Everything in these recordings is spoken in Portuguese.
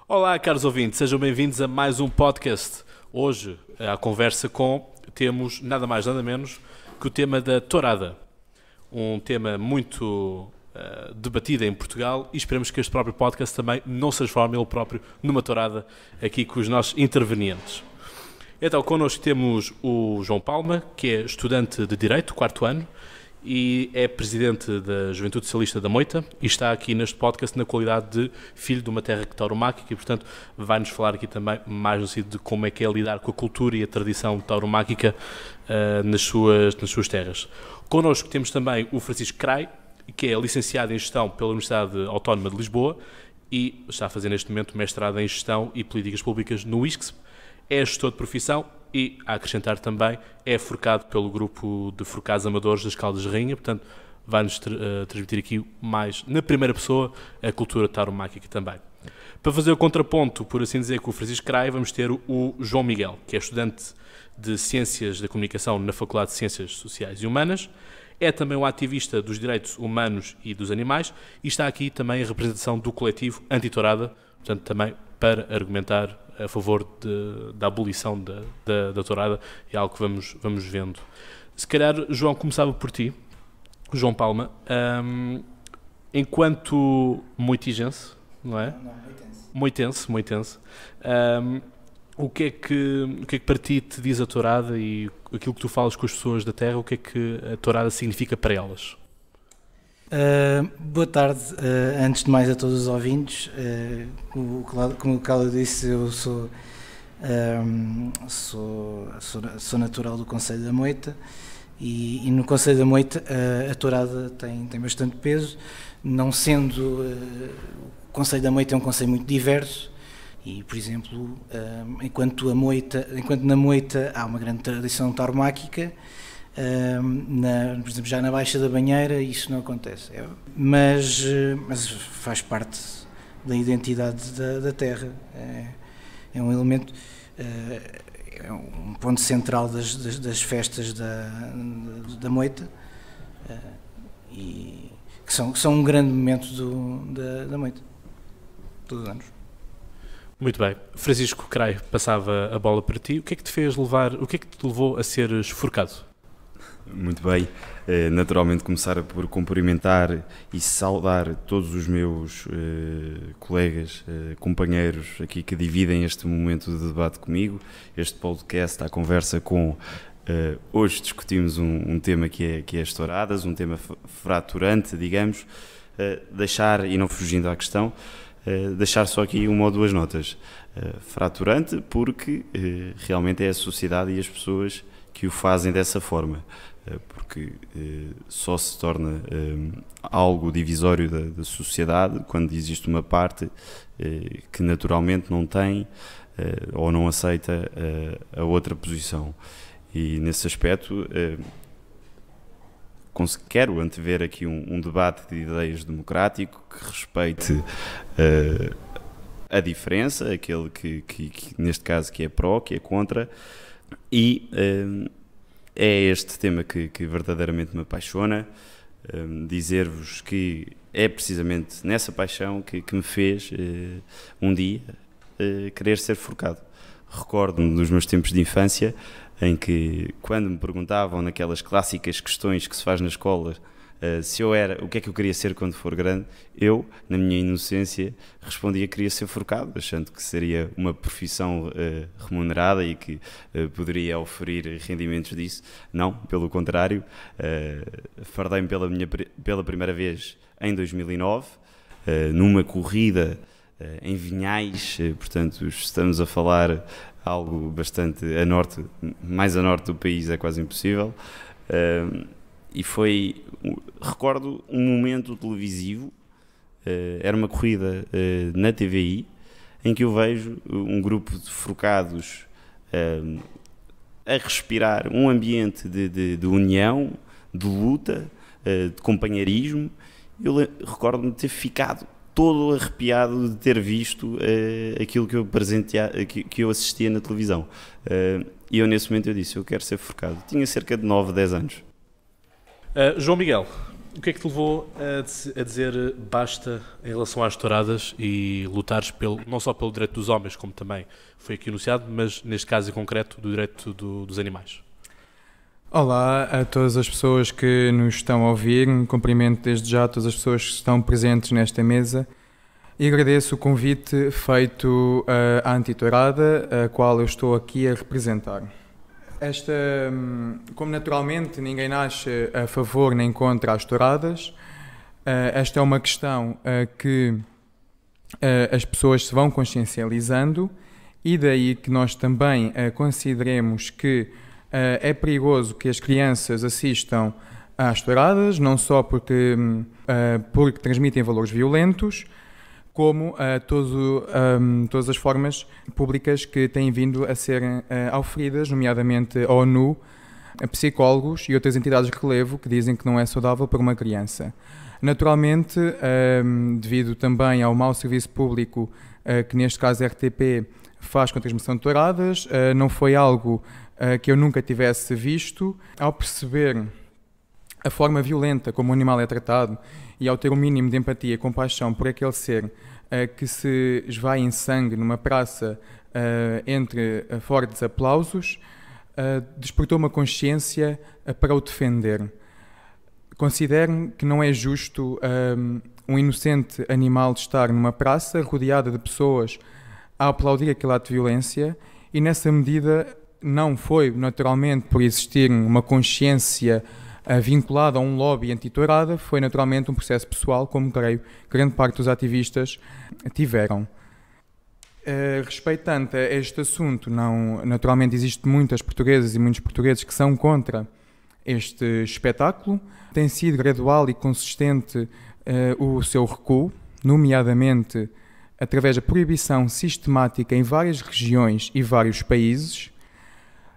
Olá, caros ouvintes, sejam bem-vindos a mais um podcast. Hoje, à conversa temos nada mais nada menos que o tema da tourada. Um tema muito debatido em Portugal e esperamos que este próprio podcast também não se transforme ele próprio numa tourada aqui com os nossos intervenientes. Então, connosco temos o João Palma, que é estudante de Direito, 4º ano, e é presidente da Juventude Socialista da Moita e está aqui neste podcast na qualidade de filho de uma terra tauromáquica e, portanto, vai-nos falar aqui também mais no sentido de como é que é lidar com a cultura e a tradição tauromáquica nas suas terras. Connosco temos também o Francisco Cray, que é licenciado em Gestão pela Universidade Autónoma de Lisboa e está a fazer neste momento mestrado em Gestão e Políticas Públicas no ISCSP. É gestor de profissão e, a acrescentar também, é forcado pelo grupo de forcados amadores das Caldas de Rainha, portanto, vai-nos transmitir aqui mais, na primeira pessoa, a cultura tauromáquica também. Para fazer o contraponto, por assim dizer, com o Francisco Cray, vamos ter o João Miguel, que é estudante de Ciências da Comunicação na Faculdade de Ciências Sociais e Humanas, é também um ativista dos direitos humanos e dos animais e está aqui também em representação do coletivo Antitourada, portanto, também para argumentar a favor da abolição da tourada, é algo que vamos vendo. Se calhar, João, começava por ti, João Palma, enquanto moitigense, não é? Não, moitense. O que é que para ti te diz a tourada e aquilo que tu falas com as pessoas da terra, o que é que a tourada significa para elas? Boa tarde, antes de mais a todos os ouvintes. Como o Cláudio disse, eu sou natural do Concelho da Moita e no Concelho da Moita a tourada tem bastante peso, não sendo o Concelho da Moita é um concelho muito diverso e, por exemplo, enquanto na Moita há uma grande tradição tauromáquica, por exemplo, já na Baixa da Banheira isso não acontece, mas faz parte da identidade da terra, é um elemento, é um ponto central das festas da Moita e que são um grande momento da Moita, todos os anos. Muito bem. Francisco Cray, passava a bola para ti. O que é que te levou a seres forcado? Muito bem, naturalmente começar por cumprimentar e saudar todos os meus colegas, companheiros aqui que dividem este momento de debate comigo, este podcast, a conversa com... hoje discutimos um tema que é as touradas, um tema fraturante, digamos, deixar, e não fugindo à questão, deixar só aqui uma ou duas notas. Fraturante porque realmente é a sociedade e as pessoas que o fazem dessa forma, porque só se torna algo divisório da sociedade quando existe uma parte que naturalmente não tem ou não aceita a outra posição. E nesse aspecto quero antever aqui um debate de ideias democrático que respeite a diferença, aquele que neste caso que é pró, que é contra, e é este tema que verdadeiramente me apaixona. Dizer-vos que é precisamente nessa paixão que me fez um dia querer ser forcado. Recordo-me dos meus tempos de infância em que, quando me perguntavam naquelas clássicas questões que se faz na escola, o que é que eu queria ser quando for grande, eu, na minha inocência, respondia que queria ser forcado, achando que seria uma profissão remunerada e que poderia oferir rendimentos disso. Não, pelo contrário, fardei-me pela primeira vez em 2009, numa corrida em Vinhais, portanto estamos a falar algo bastante mais a norte do país, é quase impossível. E foi, recordo um momento televisivo, era uma corrida na TVI, em que eu vejo um grupo de focados a respirar um ambiente de união, de luta, de companheirismo. Eu recordo-me de ter ficado todo arrepiado de ter visto aquilo que eu assistia na televisão. E eu nesse momento eu disse, eu quero ser forcado. Tinha cerca de 9, 10 anos. João Miguel, o que é que te levou a dizer basta em relação às touradas e lutares não só pelo direito dos homens, como também foi aqui anunciado, mas neste caso em concreto do direito dos animais? Olá a todas as pessoas que nos estão a ouvir, cumprimento desde já a todas as pessoas que estão presentes nesta mesa e agradeço o convite feito à Antitourada, a qual eu estou aqui a representar. Como naturalmente ninguém nasce a favor nem contra as touradas, esta é uma questão que as pessoas se vão consciencializando e daí que nós também consideremos que é perigoso que as crianças assistam às touradas, não só porque transmitem valores violentos, como todas as formas públicas que têm vindo a serem auferidas, nomeadamente a ONU, a psicólogos e outras entidades de relevo que dizem que não é saudável para uma criança. Naturalmente, devido também ao mau serviço público que neste caso a RTP faz com a transmissão de touradas, não foi algo que eu nunca tivesse visto. Ao perceber a forma violenta como o animal é tratado e ao ter um mínimo de empatia e compaixão por aquele ser que se esvai em sangue numa praça entre fortes aplausos, despertou uma consciência para o defender. Considero que não é justo um inocente animal estar numa praça rodeada de pessoas a aplaudir aquele ato de violência e nessa medida não foi naturalmente por existir uma consciência vinculada a um lobby anti-tourada, foi naturalmente um processo pessoal, como creio que grande parte dos ativistas tiveram. Respeitante a este assunto, naturalmente existem muitas portuguesas e muitos portugueses que são contra este espetáculo. Tem sido gradual e consistente o seu recuo, nomeadamente através da proibição sistemática em várias regiões e vários países.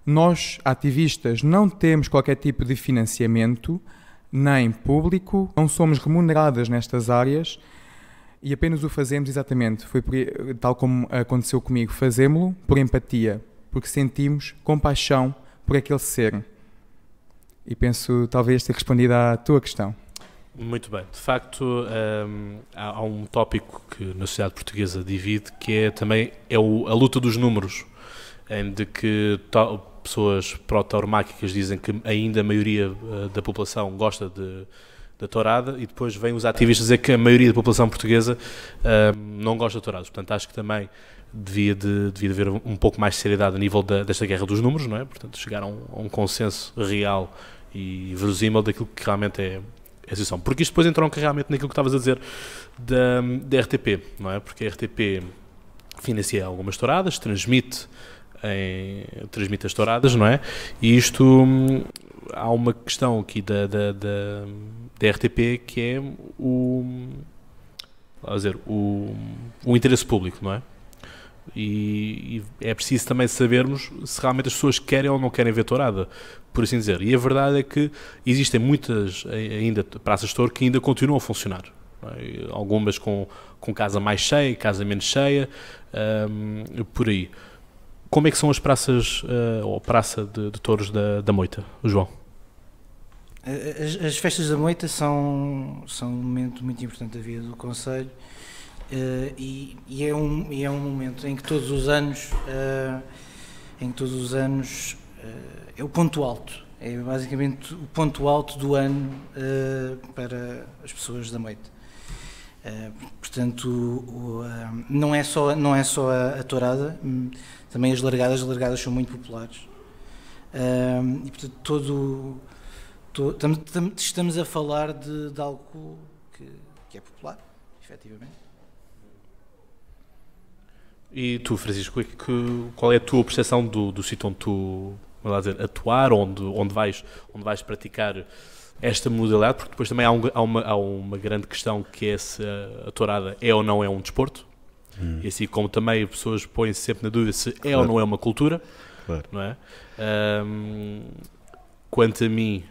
Nós, ativistas, não temos qualquer tipo de financiamento, nem público, não somos remuneradas nestas áreas e apenas o fazemos exatamente, tal como aconteceu comigo, fazemos-lo por empatia, porque sentimos compaixão por aquele ser. E penso talvez ter respondido à tua questão. Muito bem. De facto, há um tópico que na sociedade portuguesa divide, que é também a luta dos números, de que pessoas pró-tauromáquicas dizem que ainda a maioria da população gosta da tourada e depois vêm os ativistas dizer que a maioria da população portuguesa não gosta de touradas. Portanto, acho que também devia haver um pouco mais de seriedade a nível desta guerra dos números, não é? Portanto, chegar a um consenso real e verosímil daquilo que realmente é a situação. Porque isto depois entronca realmente naquilo que estavas a dizer da RTP, não é? Porque a RTP financia algumas touradas, transmite as touradas, não é? E isto, há uma questão aqui da RTP que é o interesse público, não é? E é preciso também sabermos se realmente as pessoas querem ou não querem ver tourada, por assim dizer. E a verdade é que existem muitas ainda praças de touro que ainda continuam a funcionar, não é? Algumas com casa mais cheia, casa menos cheia, por aí. Como é que são as praças, ou a praça de touros da Moita, João? As festas da Moita são um momento muito importante da vida do Conselho e é um momento em que todos os anos é o ponto alto, é basicamente o ponto alto do ano para as pessoas da Moita. Portanto, não é só a tourada, também as largadas são muito populares e portanto estamos a falar de algo que é popular, efetivamente. E tu, Francisco, qual é a tua percepção do sítio onde tu, vamos lá dizer, atuar, onde vais praticar esta modalidade, porque depois também há uma grande questão que é se a tourada é ou não é um desporto, e assim como também as pessoas põem-se sempre na dúvida se é ou não é uma cultura, não é? Quanto a mim,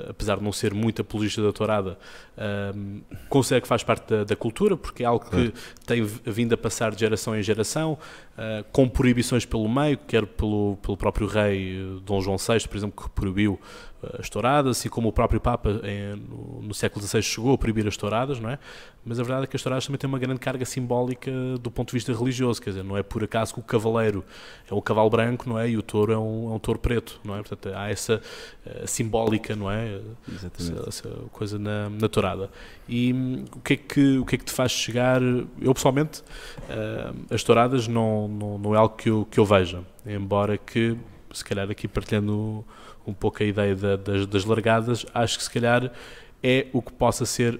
apesar de não ser muito apologista da tourada, considero que faz parte da cultura, porque é algo que tem vindo a passar de geração em geração, com proibições pelo meio, quer pelo próprio rei Dom João VI, por exemplo, que proibiu as touradas, assim como o próprio Papa no século XVI chegou a proibir as touradas, não é? Mas a verdade é que as touradas também têm uma grande carga simbólica do ponto de vista religioso, quer dizer, não é por acaso que o cavaleiro é um cavalo branco, não é? E o touro é um touro preto, não é? Portanto, há essa simbólica, não é? Essa coisa na tourada. E o que é que te faz chegar? Eu pessoalmente, as touradas não é algo que eu veja, embora que, se calhar aqui partilhando um pouco a ideia das largadas, acho que se calhar é o que possa ser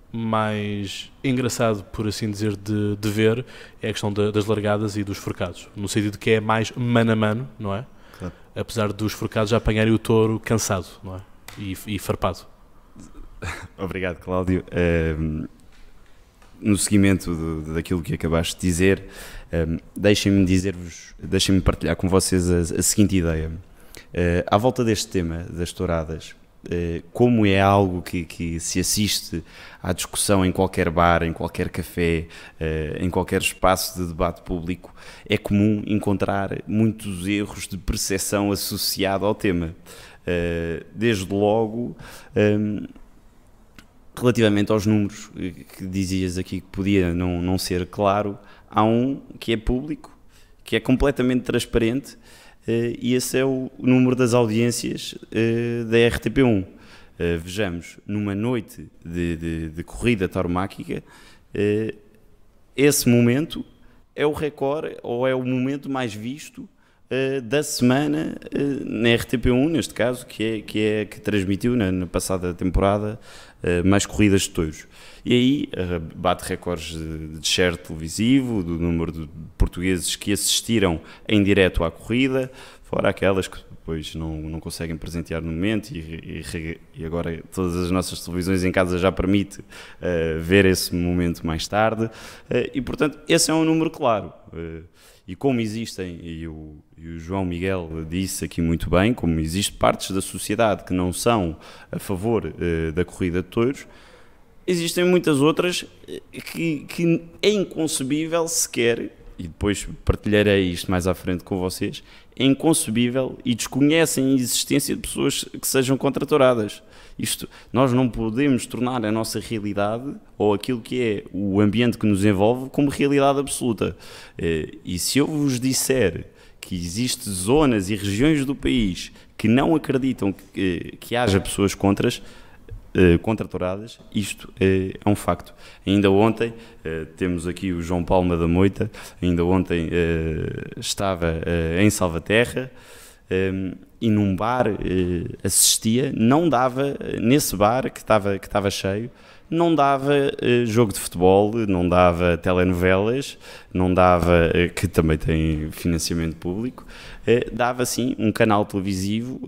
mais engraçado, por assim dizer, de ver, é a questão das largadas e dos forcados, no sentido de que é mais mano a mano, não é? Claro. Apesar dos forcados já apanharem o touro cansado, não é? E farpado. Obrigado, Cláudio. No seguimento daquilo que acabaste de dizer, deixem-me partilhar com vocês a seguinte ideia. À volta deste tema das touradas, como é algo que se assiste à discussão em qualquer bar, em qualquer café, em qualquer espaço de debate público, é comum encontrar muitos erros de percepção associado ao tema. Desde logo, relativamente aos números que dizias aqui que podia não ser claro, há um que é público, que é completamente transparente, e esse é o número das audiências da RTP1. Vejamos, numa noite de corrida tauromáquica, esse momento é o recorde, ou é o momento mais visto da semana na RTP1, neste caso, que transmitiu na passada temporada mais corridas de touros. E aí bate recordes de share televisivo, do número de portugueses que assistiram em direto à corrida, fora aquelas que depois não conseguem presentear no momento, e agora todas as nossas televisões em casa já permite ver esse momento mais tarde, e portanto esse é um número claro. E como existem, e o João Miguel disse aqui muito bem, como existem partes da sociedade que não são a favor da corrida de touros, existem muitas outras que é inconcebível sequer, e depois partilharei isto mais à frente com vocês, é inconcebível e desconhecem a existência de pessoas que sejam contra touradas. Isto, nós não podemos tornar a nossa realidade, ou aquilo que é o ambiente que nos envolve, como realidade absoluta. E se eu vos disser que existem zonas e regiões do país que não acreditam que haja pessoas contra touradas, isto é um facto. Ainda ontem, temos aqui o João Palma da Moita, ainda ontem estava em Salvaterra, e num bar assistia, não dava, nesse bar que estava cheio, não dava jogo de futebol, não dava telenovelas, não dava, que também tem financiamento público, dava sim um canal televisivo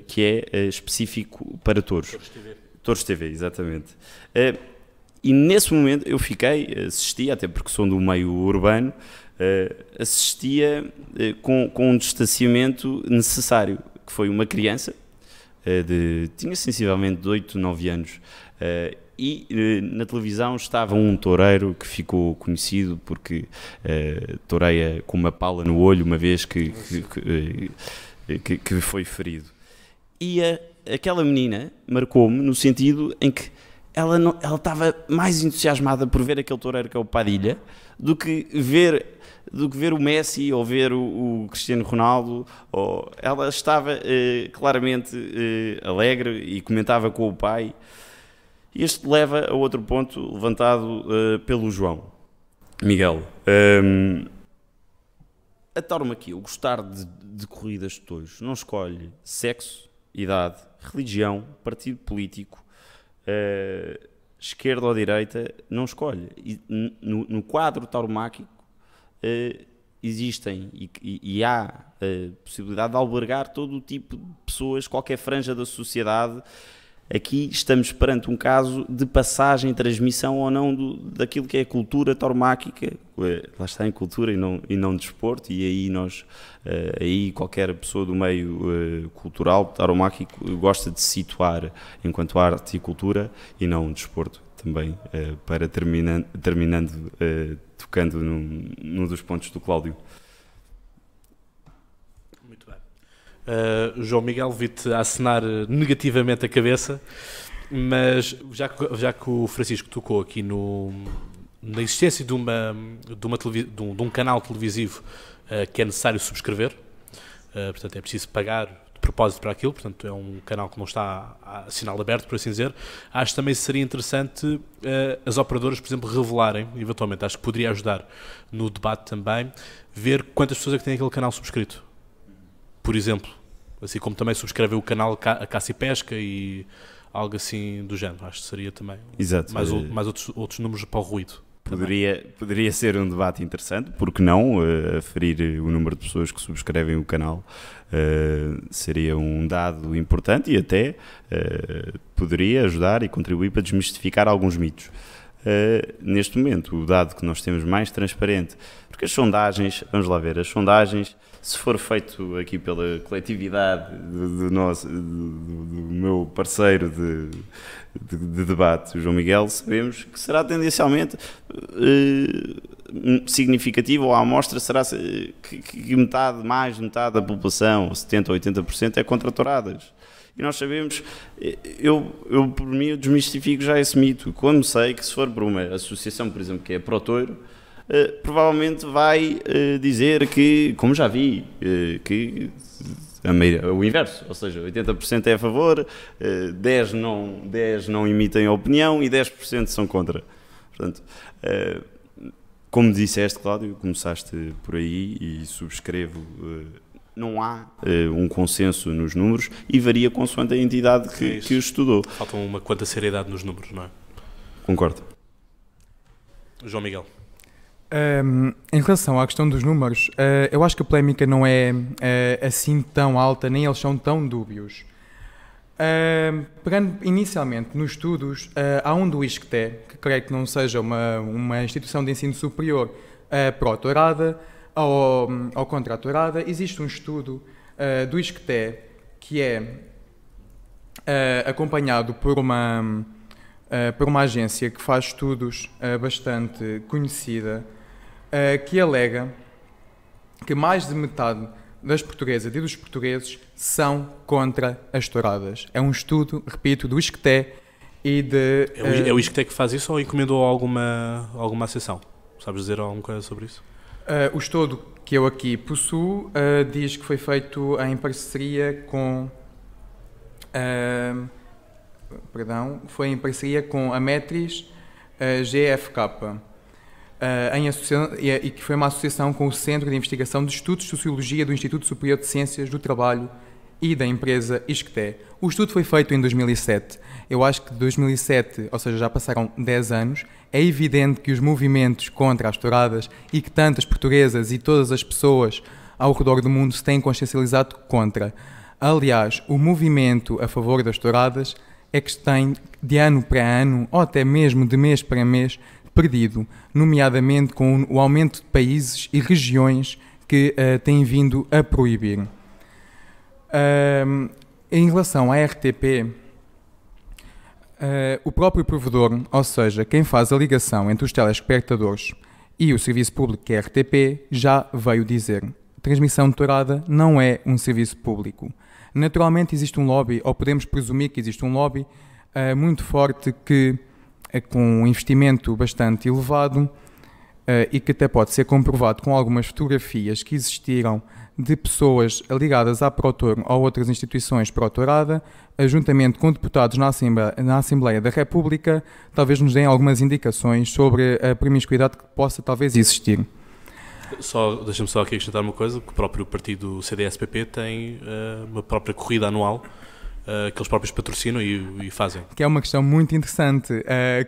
que é específico para touros. Touros TV, exatamente. E nesse momento eu assistia, até porque sou do meio urbano, assistia com um distanciamento necessário, que foi uma criança, tinha sensivelmente de 8, 9 anos, e na televisão estava um toureiro que ficou conhecido porque toureia com uma pala no olho uma vez que foi ferido. E aquela menina marcou-me no sentido em que ela estava mais entusiasmada por ver aquele toureiro que é o Padilha do que ver o Messi ou ver o Cristiano Ronaldo. Ela estava claramente alegre e comentava com o pai. Este leva a outro ponto levantado pelo João Miguel. A tauromaquia, o gostar de corridas de touros, não escolhe sexo, idade, religião, partido político, esquerda ou direita, não escolhe. E no quadro tauromáquico existem e há a possibilidade de albergar todo o tipo de pessoas, qualquer franja da sociedade, aqui estamos perante um caso de passagem, transmissão ou não daquilo que é a cultura tauromáquica, lá está em cultura e não desporto, e aí aí qualquer pessoa do meio cultural tauromáquico gosta de se situar enquanto arte e cultura e não desporto também, para terminando tocando num dos pontos do Cláudio. Muito bem. João Miguel, vi-te acenar negativamente a cabeça, mas já que o Francisco tocou aqui na existência de um canal televisivo que é necessário subscrever, portanto é preciso pagar de propósito para aquilo, portanto é um canal que não está a sinal aberto, por assim dizer. Acho que também seria interessante as operadoras, por exemplo, revelarem, eventualmente, acho que poderia ajudar no debate também, ver quantas pessoas é que têm aquele canal subscrito. Por exemplo, assim como também subscrevem o canal a Caça e Pesca e algo assim do género. Acho que seria também Exato. mais outros números para o ruído. Poderia ser um debate interessante, porque não aferir o número de pessoas que subscrevem o canal seria um dado importante e até poderia ajudar e contribuir para desmistificar alguns mitos. Neste momento, o dado que nós temos mais transparente, porque as sondagens, vamos lá ver, as sondagens, se for feito aqui pela coletividade do meu parceiro de debate, o João Miguel, sabemos que será tendencialmente significativo, ou a amostra será que mais de metade da população, 70% ou 80%, é contra touradas. E nós sabemos, eu por mim eu desmistifico já esse mito, quando sei que se for por uma associação, por exemplo, que é pró-touro, provavelmente vai dizer que, como já vi, que o inverso, ou seja, 80% é a favor, 10 não emitem a opinião e 10% são contra. Portanto, como disseste, Cláudio, começaste por aí e subscrevo, não há um consenso nos números e varia consoante a entidade que os estudou. Falta uma quanta seriedade nos números, não é? Concordo. João Miguel. Em relação à questão dos números, eu acho que a polémica não é assim tão alta, nem eles são tão dúbios. Pegando inicialmente nos estudos, há um do ISCTE, que creio que não seja uma instituição de ensino superior pró-tourada ou contra a tourada. Existe um estudo do ISCTE que é acompanhado por uma agência que faz estudos bastante conhecida, que alega que mais de metade das portuguesas e dos portugueses são contra as touradas. É um estudo, repito, do ISCTE e de... É o ISCTE que faz isso ou encomendou alguma associação? Sabes dizer alguma coisa sobre isso? O estudo que eu aqui possuo diz que foi feito em parceria com... foi em parceria com a Metris GFK, e que foi uma associação com o Centro de Investigação de Estudos de Sociologia do Instituto Superior de Ciências do Trabalho e da empresa ISCTE. O estudo foi feito em 2007. Eu acho que de 2007, ou seja, já passaram 10 anos, é evidente que os movimentos contra as touradas e que tantas portuguesas e todas as pessoas ao redor do mundo se têm consciencializado contra. Aliás, o movimento a favor das touradas é que tem, de ano para ano, ou até mesmo de mês para mês, perdido, nomeadamente com o aumento de países e regiões que têm vindo a proibir. Em relação à RTP, o próprio provedor, ou seja, quem faz a ligação entre os telespectadores e o serviço público que é a RTP, já veio dizer: a transmissão de tourada não é um serviço público. Naturalmente existe um lobby, ou podemos presumir que existe um lobby muito forte que, com um investimento bastante elevado e que até pode ser comprovado com algumas fotografias que existiram de pessoas ligadas à Protor ou outras instituições pró-tourada, juntamente com deputados na Assembleia da República, talvez nos deem algumas indicações sobre a promiscuidade que possa talvez existir. Deixa-me só aqui acrescentar uma coisa, que o próprio partido CDS-PP tem uma própria corrida anual que eles próprios patrocinam e fazem. Que é uma questão muito interessante,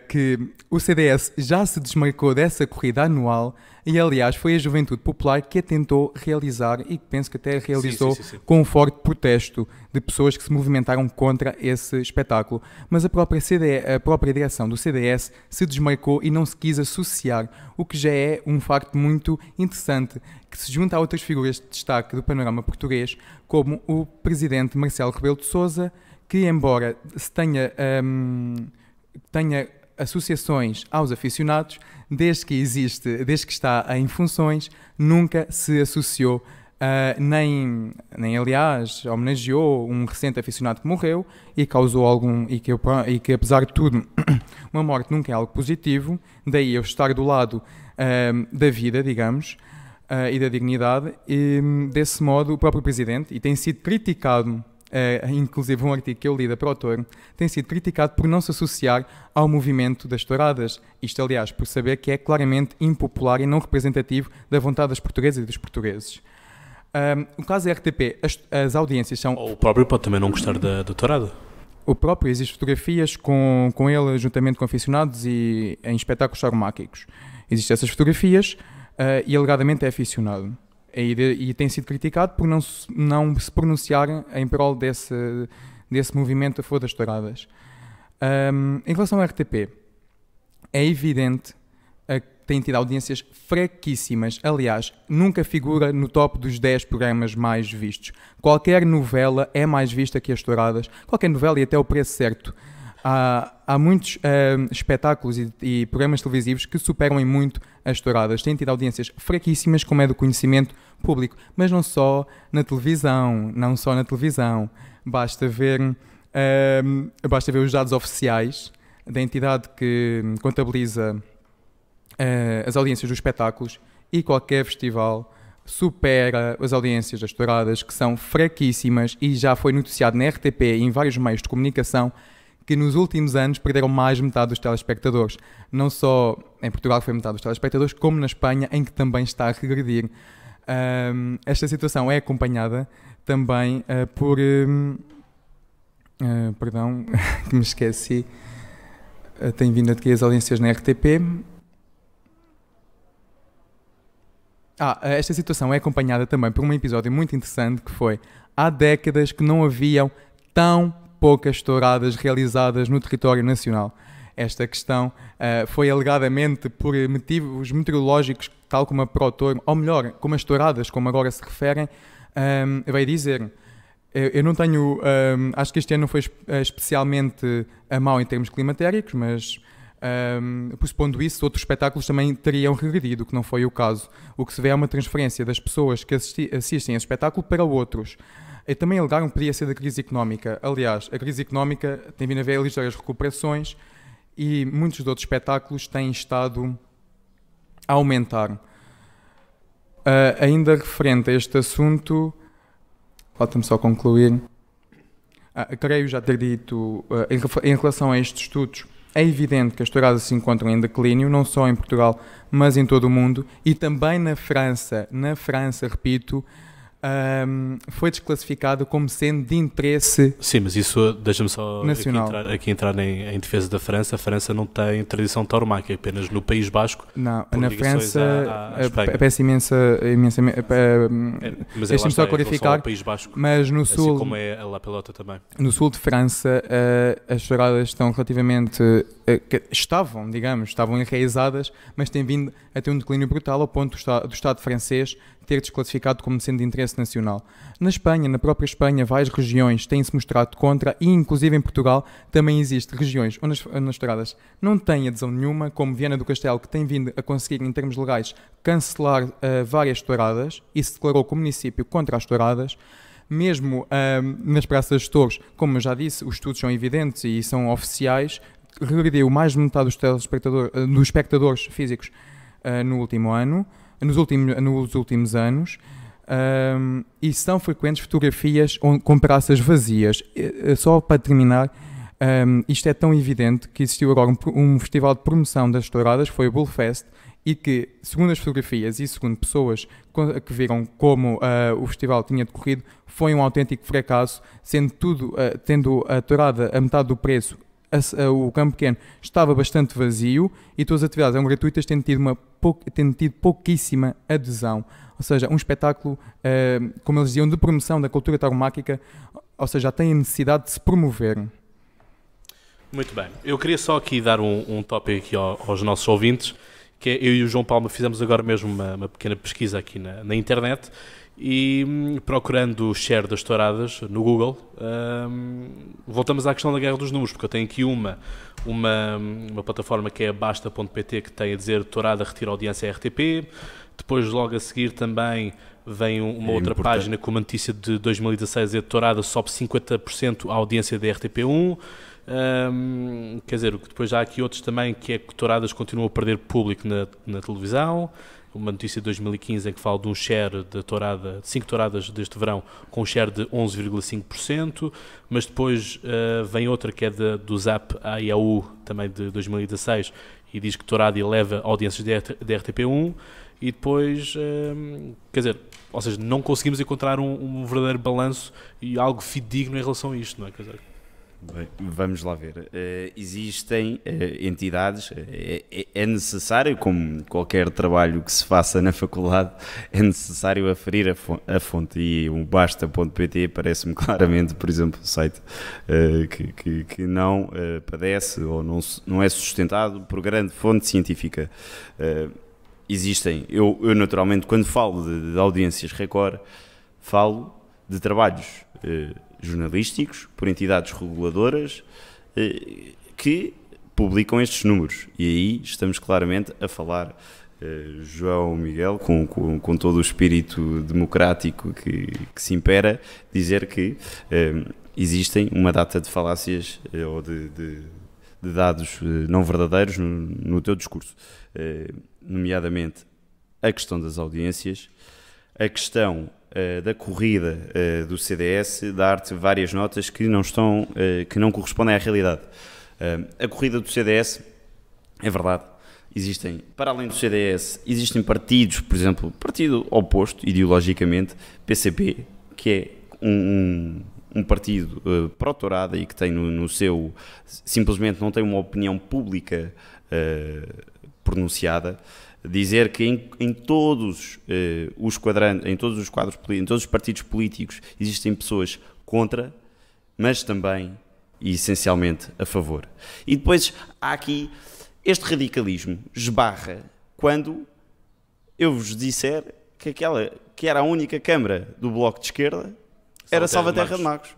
que o CDS já se desmarcou dessa corrida anual e, aliás, foi a Juventude Popular que a tentou realizar e penso que até realizou sim. com um forte protesto de pessoas que se movimentaram contra esse espetáculo. Mas a própria direção do CDS se desmarcou e não se quis associar, o que já é um facto muito interessante, que se junta a outras figuras de destaque do panorama português, como o presidente Marcelo Rebelo de Sousa, que, embora se tenha associações aos aficionados, desde que está em funções, nunca se associou, nem aliás homenageou um recente aficionado que morreu e causou e que apesar de tudo uma morte nunca é algo positivo, daí eu estar do lado da vida, digamos, e da dignidade, e desse modo o próprio presidente, e tem sido criticado, inclusive um artigo que eu li da ProTour, tem sido criticado por não se associar ao movimento das touradas. Isto, aliás, por saber que é claramente impopular e não representativo da vontade das portuguesas e dos portugueses. O caso da RTP, as audiências são... Ou o próprio pode também não gostar da tourada. O próprio, existem fotografias com ele juntamente com aficionados e em espetáculos sauromáquicos. Existem essas fotografias e alegadamente é aficionado. E tem sido criticado por não se pronunciar em prol desse movimento a favor das touradas. Em relação à RTP, é evidente que tem tido audiências fraquíssimas. Aliás, nunca figura no top dos 10 programas mais vistos. Qualquer novela é mais vista que as touradas. Qualquer novela e até o preço certo. Há muitos espetáculos e programas televisivos que superam em muito as touradas. Têm tido audiências fraquíssimas, como é do conhecimento público. Mas não só na televisão. Basta ver os dados oficiais da entidade que contabiliza as audiências dos espetáculos, e qualquer festival supera as audiências das touradas, que são fraquíssimas, e já foi noticiado na RTP e em vários meios de comunicação que nos últimos anos perderam mais metade dos telespectadores. Não só em Portugal foi metade dos telespectadores, como na Espanha, em que também está a regredir. Esta situação é acompanhada também por... perdão, que me esqueci. Tenho vindo aqui as audiências na RTP. Esta situação é acompanhada também por um episódio muito interessante, que foi: há décadas que não haviam tão poucas touradas realizadas no território nacional. Esta questão foi alegadamente por motivos meteorológicos, tal como a ProTour, ou melhor, como as touradas, como agora se referem, vai dizer. Eu não tenho... acho que este ano não foi especialmente mau em termos climatéricos, mas... pressupondo isso, outros espetáculos também teriam regredido, que não foi o caso. O que se vê é uma transferência das pessoas que assistem a esse espetáculo para outros. E também alegaram que podia ser da crise económica. Aliás, a crise económica tem vindo a haver ligeiras recuperações e muitos de outros espetáculos têm estado a aumentar. Ainda referente a este assunto, falta-me só concluir. Creio já ter dito, em relação a estes estudos, é evidente que as touradas se encontram em declínio, não só em Portugal, mas em todo o mundo, e também na França. Na França, repito, foi desclassificado como sendo de interesse. Sim, mas isso, deixa-me só nacional. aqui entrar em defesa da França. A França não tem tradição tauromáquica, apenas no País Basco. Não, na França peço imensamente. Mas deixa-me só clarificar. País Basco, mas no assim sul, como é a La Pelota também. No sul de França, as touradas estão relativamente. Estavam enraizadas, mas têm vindo a ter um declínio brutal ao ponto do Estado francês ter desclassificado como sendo de interesse nacional. Na Espanha, na própria Espanha, várias regiões têm-se mostrado contra, e inclusive em Portugal também existem regiões onde as touradas não têm adesão nenhuma, como Viana do Castelo, que tem vindo a conseguir, em termos legais, cancelar várias touradas e se declarou como município contra as touradas. Mesmo nas praças de touros, como eu já disse, os estudos são evidentes e são oficiais, regrediu mais de metade dos espectadores físicos no último ano, nos últimos anos, e são frequentes fotografias com praças vazias. Só para terminar, isto é tão evidente que existiu agora um festival de promoção das touradas, foi o Bullfest, e que, segundo as fotografias e segundo pessoas que viram como o festival tinha decorrido, foi um autêntico fracasso, tendo a tourada a metade do preço, o campo pequeno estava bastante vazio e todas as atividades eram gratuitas, tendo tido pouquíssima adesão. Ou seja, um espetáculo, como eles diziam, de promoção da cultura tauromáquica, ou seja, já tem a necessidade de se promover. Muito bem. Eu queria só aqui dar um tópico aqui aos nossos ouvintes, que é, eu e o João Palma fizemos agora mesmo uma pequena pesquisa aqui na internet e procurando o share das touradas no Google, voltamos à questão da guerra dos números, porque eu tenho aqui uma plataforma que é a basta.pt, que tem a dizer tourada retira audiência à RTP. Depois, logo a seguir, também vem uma outra página com uma notícia de 2016, a tourada sobe 50% à audiência da RTP1. Quer dizer, depois já há aqui outros também, que é que touradas continuam a perder público na televisão. Uma notícia de 2015 em que fala de um share de 5 touradas deste verão com um share de 11,5%, mas depois vem outra que é do Zap AIAU, também de 2016, e diz que tourada eleva audiências da RTP1, e depois, quer dizer, ou seja, não conseguimos encontrar um verdadeiro balanço e algo fidedigno em relação a isto, não é? Quer dizer, bem, vamos lá ver. Existem entidades, é necessário, como qualquer trabalho que se faça na faculdade, é necessário aferir a fonte, e o basta.pt parece-me claramente, por exemplo, um site que não padece ou não é sustentado por grande fonte científica. Existem, eu naturalmente, quando falo de audiências Record, falo de trabalhos jornalísticos por entidades reguladoras que publicam estes números, e aí estamos claramente a falar, João Miguel, com todo o espírito democrático que se impera, dizer que existem uma data de falácias ou de dados não verdadeiros no teu discurso, nomeadamente a questão das audiências, a questão da corrida do CDS, dar-te várias notas que não correspondem à realidade. A corrida do CDS, é verdade, para além do CDS, existem partidos, por exemplo, partido oposto ideologicamente, PCP, que é um partido pró-tourada e que tem no seu, simplesmente não tem uma opinião pública pronunciada. Dizer que em todos os quadrantes, em todos os partidos políticos existem pessoas contra, mas também e essencialmente a favor. E depois há aqui este radicalismo esbarra quando eu vos disser que aquela que era a única Câmara do Bloco de Esquerda era Salvaterra de Magos.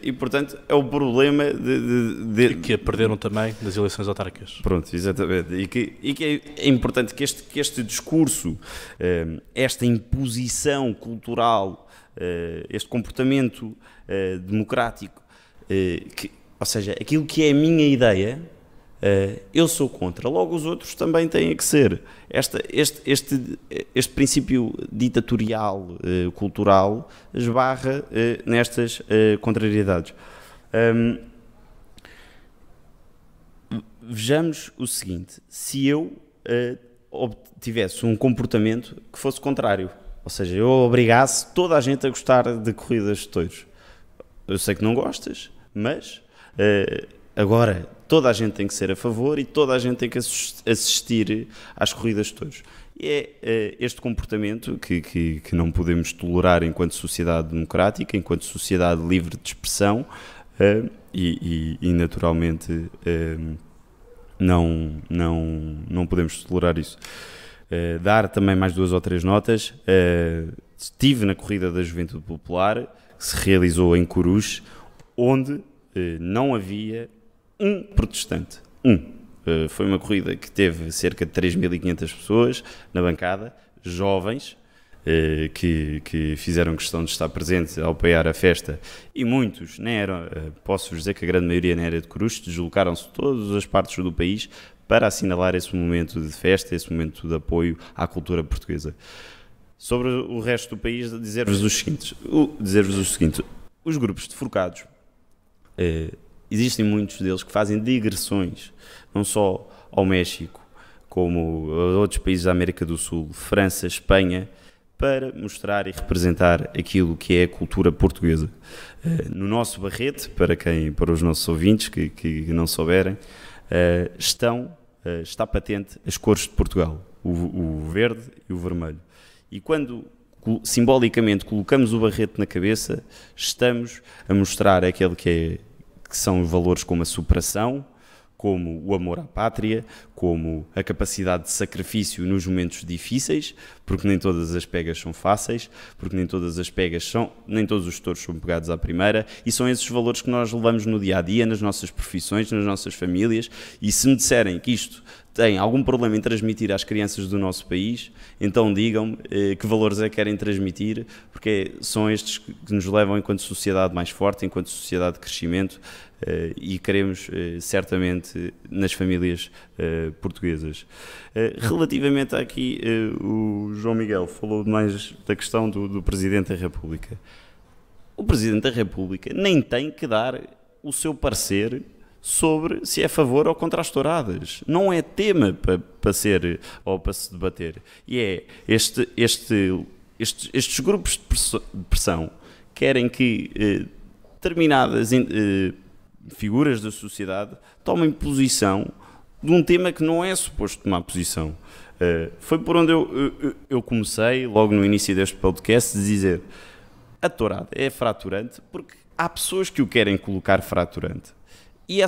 E, portanto, é o problema E que a perderam também nas eleições autárquicas. Pronto, exatamente. E que é importante que este discurso, esta imposição cultural, este comportamento democrático, ou seja, aquilo que é a minha ideia, eu sou contra, logo os outros também têm que ser. Este princípio ditatorial, cultural, esbarra nestas contrariedades. Vejamos o seguinte: se eu tivesse um comportamento que fosse contrário, ou seja, eu obrigasse toda a gente a gostar de corridas de touros. Eu sei que não gostas, mas agora toda a gente tem que ser a favor e toda a gente tem que assistir às corridas de touros. E é este comportamento que não podemos tolerar enquanto sociedade democrática, enquanto sociedade livre de expressão, e naturalmente não podemos tolerar isso. Dar também mais 2 ou 3 notas. Estive na corrida da Juventude Popular, que se realizou em Coruche, onde não havia um protestante. Foi uma corrida que teve cerca de 3.500 pessoas na bancada, jovens, que fizeram questão de estar presentes ao apoiar a festa, e muitos nem eram, posso-vos dizer que a grande maioria nem era de Coruche, deslocaram-se de todas as partes do país para assinalar esse momento de festa, esse momento de apoio à cultura portuguesa. Sobre o resto do país, dizer-vos o seguinte: os grupos de forcados, existem muitos deles que fazem digressões, não só ao México, como outros países da América do Sul, França, Espanha, para mostrar e representar aquilo que é a cultura portuguesa. No nosso Barrete, para os nossos ouvintes que não souberem, está patente as cores de Portugal, o verde e o vermelho. E quando simbolicamente colocamos o Barrete na cabeça, estamos a mostrar aquele que são valores como a superação, como o amor à pátria, como a capacidade de sacrifício nos momentos difíceis, porque nem todas as pegas são fáceis, porque nem todos os touros são pegados à primeira, e são esses valores que nós levamos no dia-a-dia, nas nossas profissões, nas nossas famílias, e se me disserem que isto tem algum problema em transmitir às crianças do nosso país, então digam-me que valores é que querem transmitir, porque são estes que nos levam enquanto sociedade mais forte, enquanto sociedade de crescimento, e queremos certamente nas famílias portuguesas. Relativamente aqui, o João Miguel falou mais da questão do Presidente da República. O Presidente da República nem tem que dar o seu parecer sobre se é a favor ou contra as touradas. Não é tema para ser ou para se debater. E é estes grupos de pressão querem que determinadas figuras da sociedade tomem posição de um tema que não é suposto tomar posição. Foi por onde eu comecei, logo no início deste podcast, de dizer a tourada é fraturante porque há pessoas que o querem colocar fraturante. E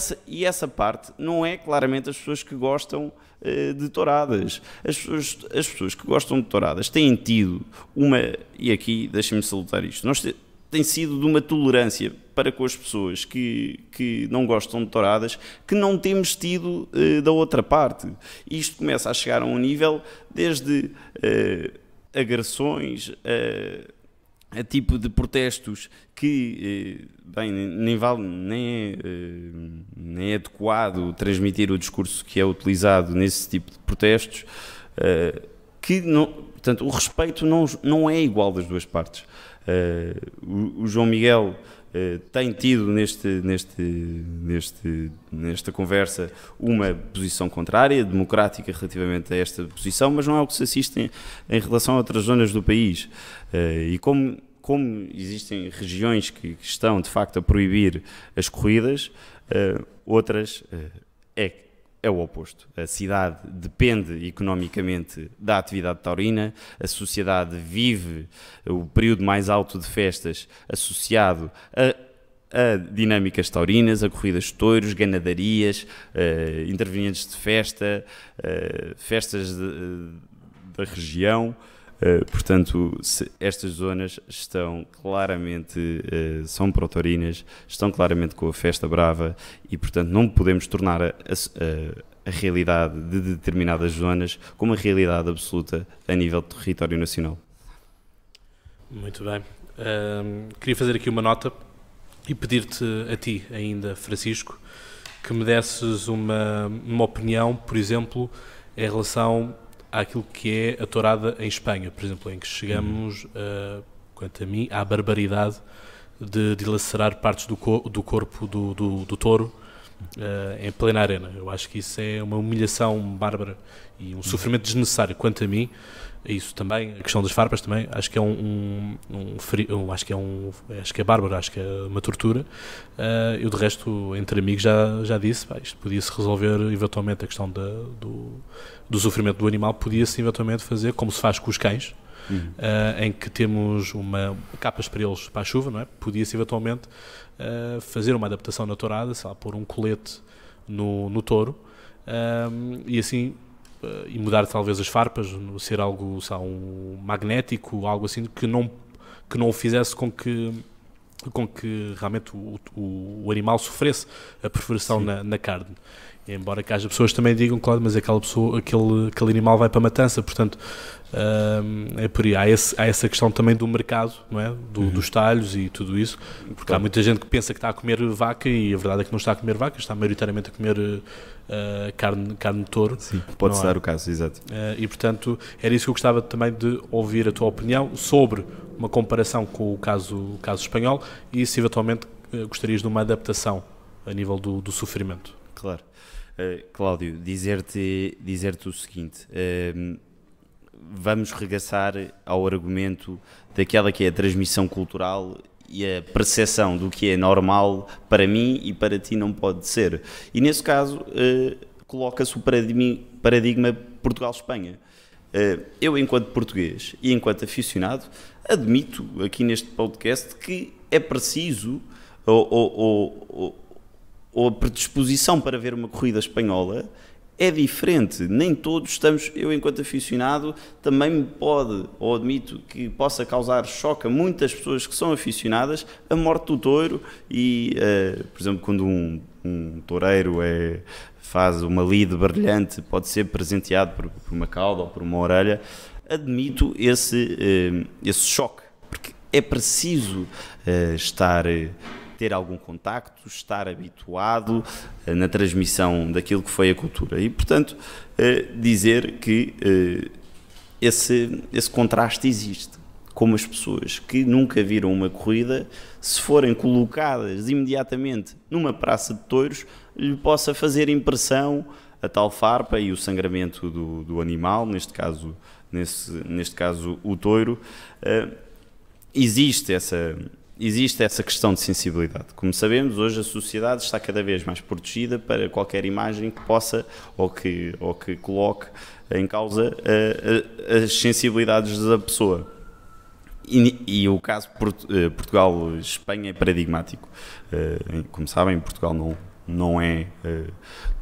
essa parte não é claramente as pessoas que gostam de touradas. As pessoas que gostam de touradas têm tido e aqui deixem-me salutar isto, tem sido de uma tolerância para com as pessoas que não gostam de touradas que não temos tido da outra parte. Isto começa a chegar a um nível desde agressões a tipo de protestos que bem, nem é adequado transmitir o discurso que é utilizado nesse tipo de protestos, portanto, o respeito não é igual das duas partes. O João Miguel tem tido nesta conversa uma posição contrária, democrática relativamente a esta posição, mas não é o que se assiste em relação a outras zonas do país. E como existem regiões que estão de facto a proibir as corridas, outras é o oposto. A cidade depende economicamente da atividade taurina, a sociedade vive o período mais alto de festas associado a dinâmicas taurinas, a corridas de touros, ganadarias, intervenientes de festas da região. Portanto, estas zonas estão claramente, são protaurinas, estão claramente com a festa brava e, portanto, não podemos tornar a realidade de determinadas zonas como a realidade absoluta a nível de território nacional. Muito bem. Queria fazer aqui uma nota e pedir-te a ti ainda, Francisco, que me desses uma opinião, por exemplo, em relação àquilo que é a tourada em Espanha, por exemplo, em que chegamos, quanto a mim, à barbaridade de dilacerar partes do corpo do touro em plena arena. Eu acho que isso é uma humilhação bárbara e um sofrimento desnecessário, quanto a mim. Isso também, a questão das farpas também, acho que é acho que é bárbaro, acho que é uma tortura. Eu de resto, entre amigos, já disse, isto podia-se resolver eventualmente a questão do sofrimento do animal, podia-se eventualmente fazer como se faz com os cães, em que temos capas para eles para a chuva, não é? Podia-se eventualmente fazer uma adaptação na tourada, sei lá, pôr um colete no touro, e assim e mudar talvez as farpas, ser algo, sabe, um magnético, algo assim que não o fizesse com que realmente o animal sofresse a perfuração na carne. Embora que haja pessoas que também digam, claro, mas aquele animal vai para a matança, portanto é por aí. Há essa questão também do mercado, não é? Dos talhos e tudo isso, porque há muita gente que pensa que está a comer vaca e a verdade é que não está a comer vaca, está maioritariamente a comer carne de touro. Sim, pode-se dar o caso, exato. E portanto era isso que eu gostava também de ouvir a tua opinião sobre uma comparação com o caso espanhol e se eventualmente gostarias de uma adaptação a nível do sofrimento. Claro. Cláudio, dizer-te o seguinte, vamos regressar ao argumento daquela que é a transmissão cultural e a percepção do que é normal para mim e para ti não pode ser. E nesse caso coloca-se o paradigma Portugal-Espanha. Eu, enquanto português e enquanto aficionado, admito aqui neste podcast que é preciso ou a predisposição para ver uma corrida espanhola é diferente. Nem todos estamos, eu enquanto aficionado também me pode, ou admito que possa causar choque a muitas pessoas que são aficionadas a morte do touro e, por exemplo, quando um toureiro faz uma lide brilhante, pode ser presenteado por uma cauda ou por uma orelha, admito esse choque, porque é preciso ter algum contacto, estar habituado na transmissão daquilo que foi a cultura e, portanto, dizer que esse contraste existe, como as pessoas que nunca viram uma corrida, se forem colocadas imediatamente numa praça de touros, lhe possa fazer impressão a tal farpa e o sangramento do animal, neste caso o touro. Existe essa questão de sensibilidade. Como sabemos, hoje a sociedade está cada vez mais protegida para qualquer imagem que possa ou que coloque em causa as sensibilidades da pessoa. E o caso Portugal-Espanha é paradigmático. Como sabem, em Portugal não é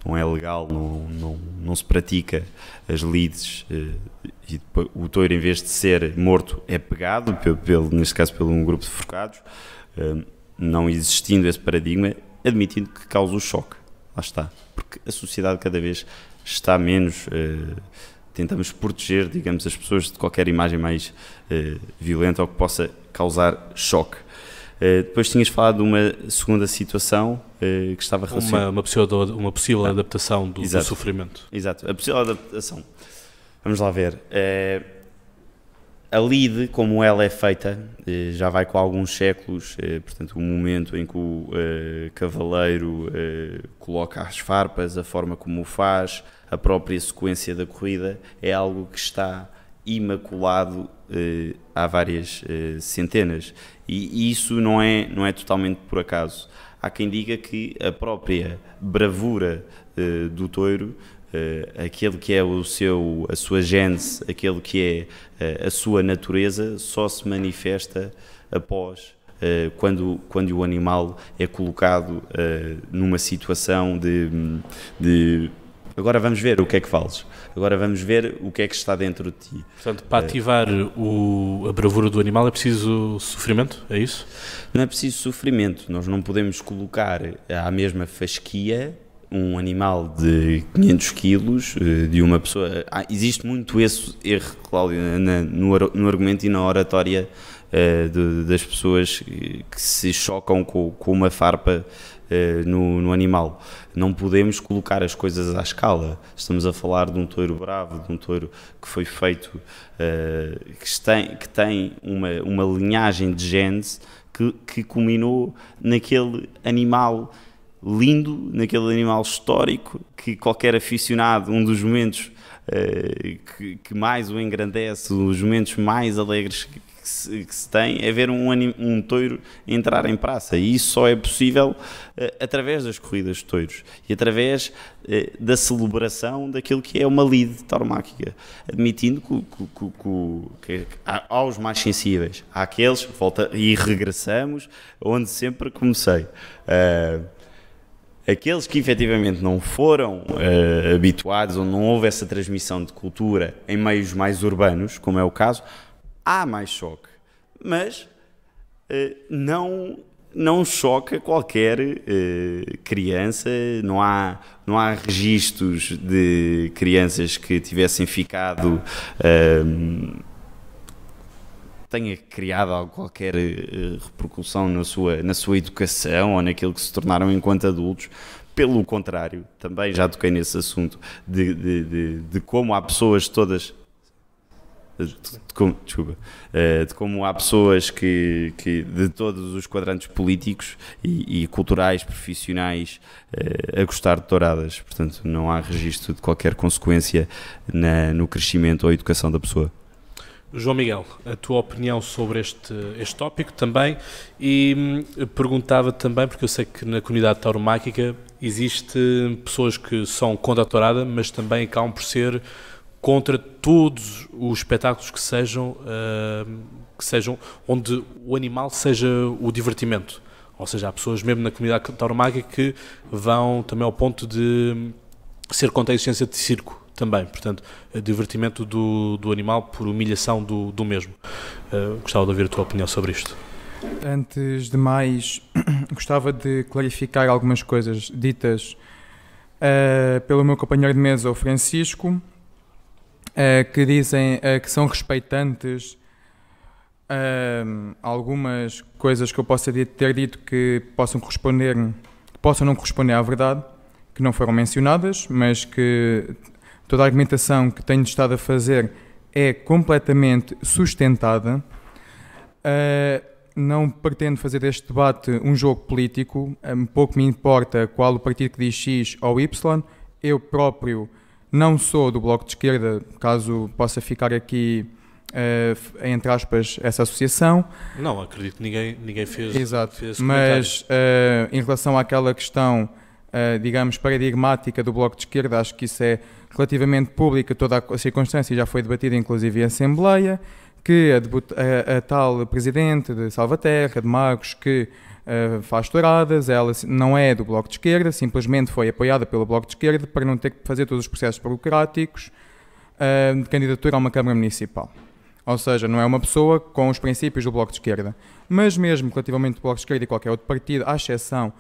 legal, não se pratica as lides e depois, o touro, em vez de ser morto, é pegado, neste caso por um grupo de forcados, não existindo esse paradigma, admitindo que causa o choque. Lá está. Porque a sociedade cada vez está menos... tentamos proteger, digamos, as pessoas de qualquer imagem mais violenta ou que possa causar choque. Depois tinhas falado de uma segunda situação que estava relacionada... Uma possível adaptação do sofrimento. Exato, a possível adaptação. Vamos lá ver. A lide, como ela é feita, já vai com alguns séculos, portanto, o momento em que o cavaleiro coloca as farpas, a forma como o faz, a própria sequência da corrida, é algo que está imaculado há várias centenas. E isso não é totalmente por acaso. Há quem diga que a própria bravura do touro, aquele que é a sua gênese, aquele que é a sua natureza, só se manifesta após quando o animal é colocado numa situação de agora vamos ver o que é que vales, agora vamos ver o que é que está dentro de ti. Portanto, para ativar a bravura do animal é preciso sofrimento, é isso? Não é preciso sofrimento, nós não podemos colocar à mesma fasquia um animal de 500 quilos de uma pessoa. Existe muito esse erro, Cláudio, no argumento e na oratória das pessoas que se chocam com uma farpa no animal. Não podemos colocar as coisas à escala. Estamos a falar de um touro bravo, de um touro que foi feito, que tem uma linhagem de genes que culminou naquele animal lindo, naquele animal histórico, que qualquer aficionado, um dos momentos que mais o engrandece, os momentos mais alegres que se tem, é ver um touro entrar em praça, e isso só é possível através das corridas de touros e através da celebração daquilo que é uma lide tauromáquica, admitindo que aos mais sensíveis, àqueles, e regressamos onde sempre comecei, aqueles que efetivamente não foram habituados ou não houve essa transmissão de cultura em meios mais urbanos, como é o caso, há mais choque, mas não choca qualquer criança, não há registros de crianças que tivessem ficado, tenha criado qualquer repercussão na sua educação ou naquilo que se tornaram enquanto adultos. Pelo contrário, também já toquei nesse assunto de como há pessoas todas... de como há pessoas que de todos os quadrantes políticos e culturais, profissionais, a gostar de touradas. Portanto, não há registro de qualquer consequência no crescimento ou educação da pessoa. João Miguel, a tua opinião sobre este tópico também, e perguntava também, porque eu sei que na comunidade tauromáquica existe pessoas que são contra a tourada, mas também acabam por ser contra todos os espetáculos que sejam onde o animal seja o divertimento. Ou seja, há pessoas mesmo na comunidade tauromáquica que vão também ao ponto de ser contra a existência de circo também. Portanto, divertimento do animal por humilhação do mesmo. Gostava de ouvir a tua opinião sobre isto. Antes de mais, gostava de clarificar algumas coisas ditas pelo meu companheiro de mesa, o Francisco, que dizem que são respeitantes algumas coisas que eu possa ter dito que possam não corresponder à verdade, que não foram mencionadas, mas que toda a argumentação que tenho estado a fazer é completamente sustentada. Não pretendo fazer deste debate um jogo político, pouco me importa qual o partido que diz X ou Y. Eu próprio não sou do Bloco de Esquerda, caso possa ficar aqui, entre aspas, essa associação. Não, acredito que ninguém fez. Exato, fez mas em relação àquela questão, digamos, paradigmática do Bloco de Esquerda, acho que isso é relativamente pública, toda a circunstância já foi debatida inclusive em Assembleia, que a tal Presidente de Salvaterra, de Magos, que faz touradas, ela não é do Bloco de Esquerda, simplesmente foi apoiada pelo Bloco de Esquerda para não ter que fazer todos os processos burocráticos de candidatura a uma Câmara Municipal. Ou seja, não é uma pessoa com os princípios do Bloco de Esquerda. Mas mesmo relativamente ao Bloco de Esquerda e qualquer outro partido, à exceção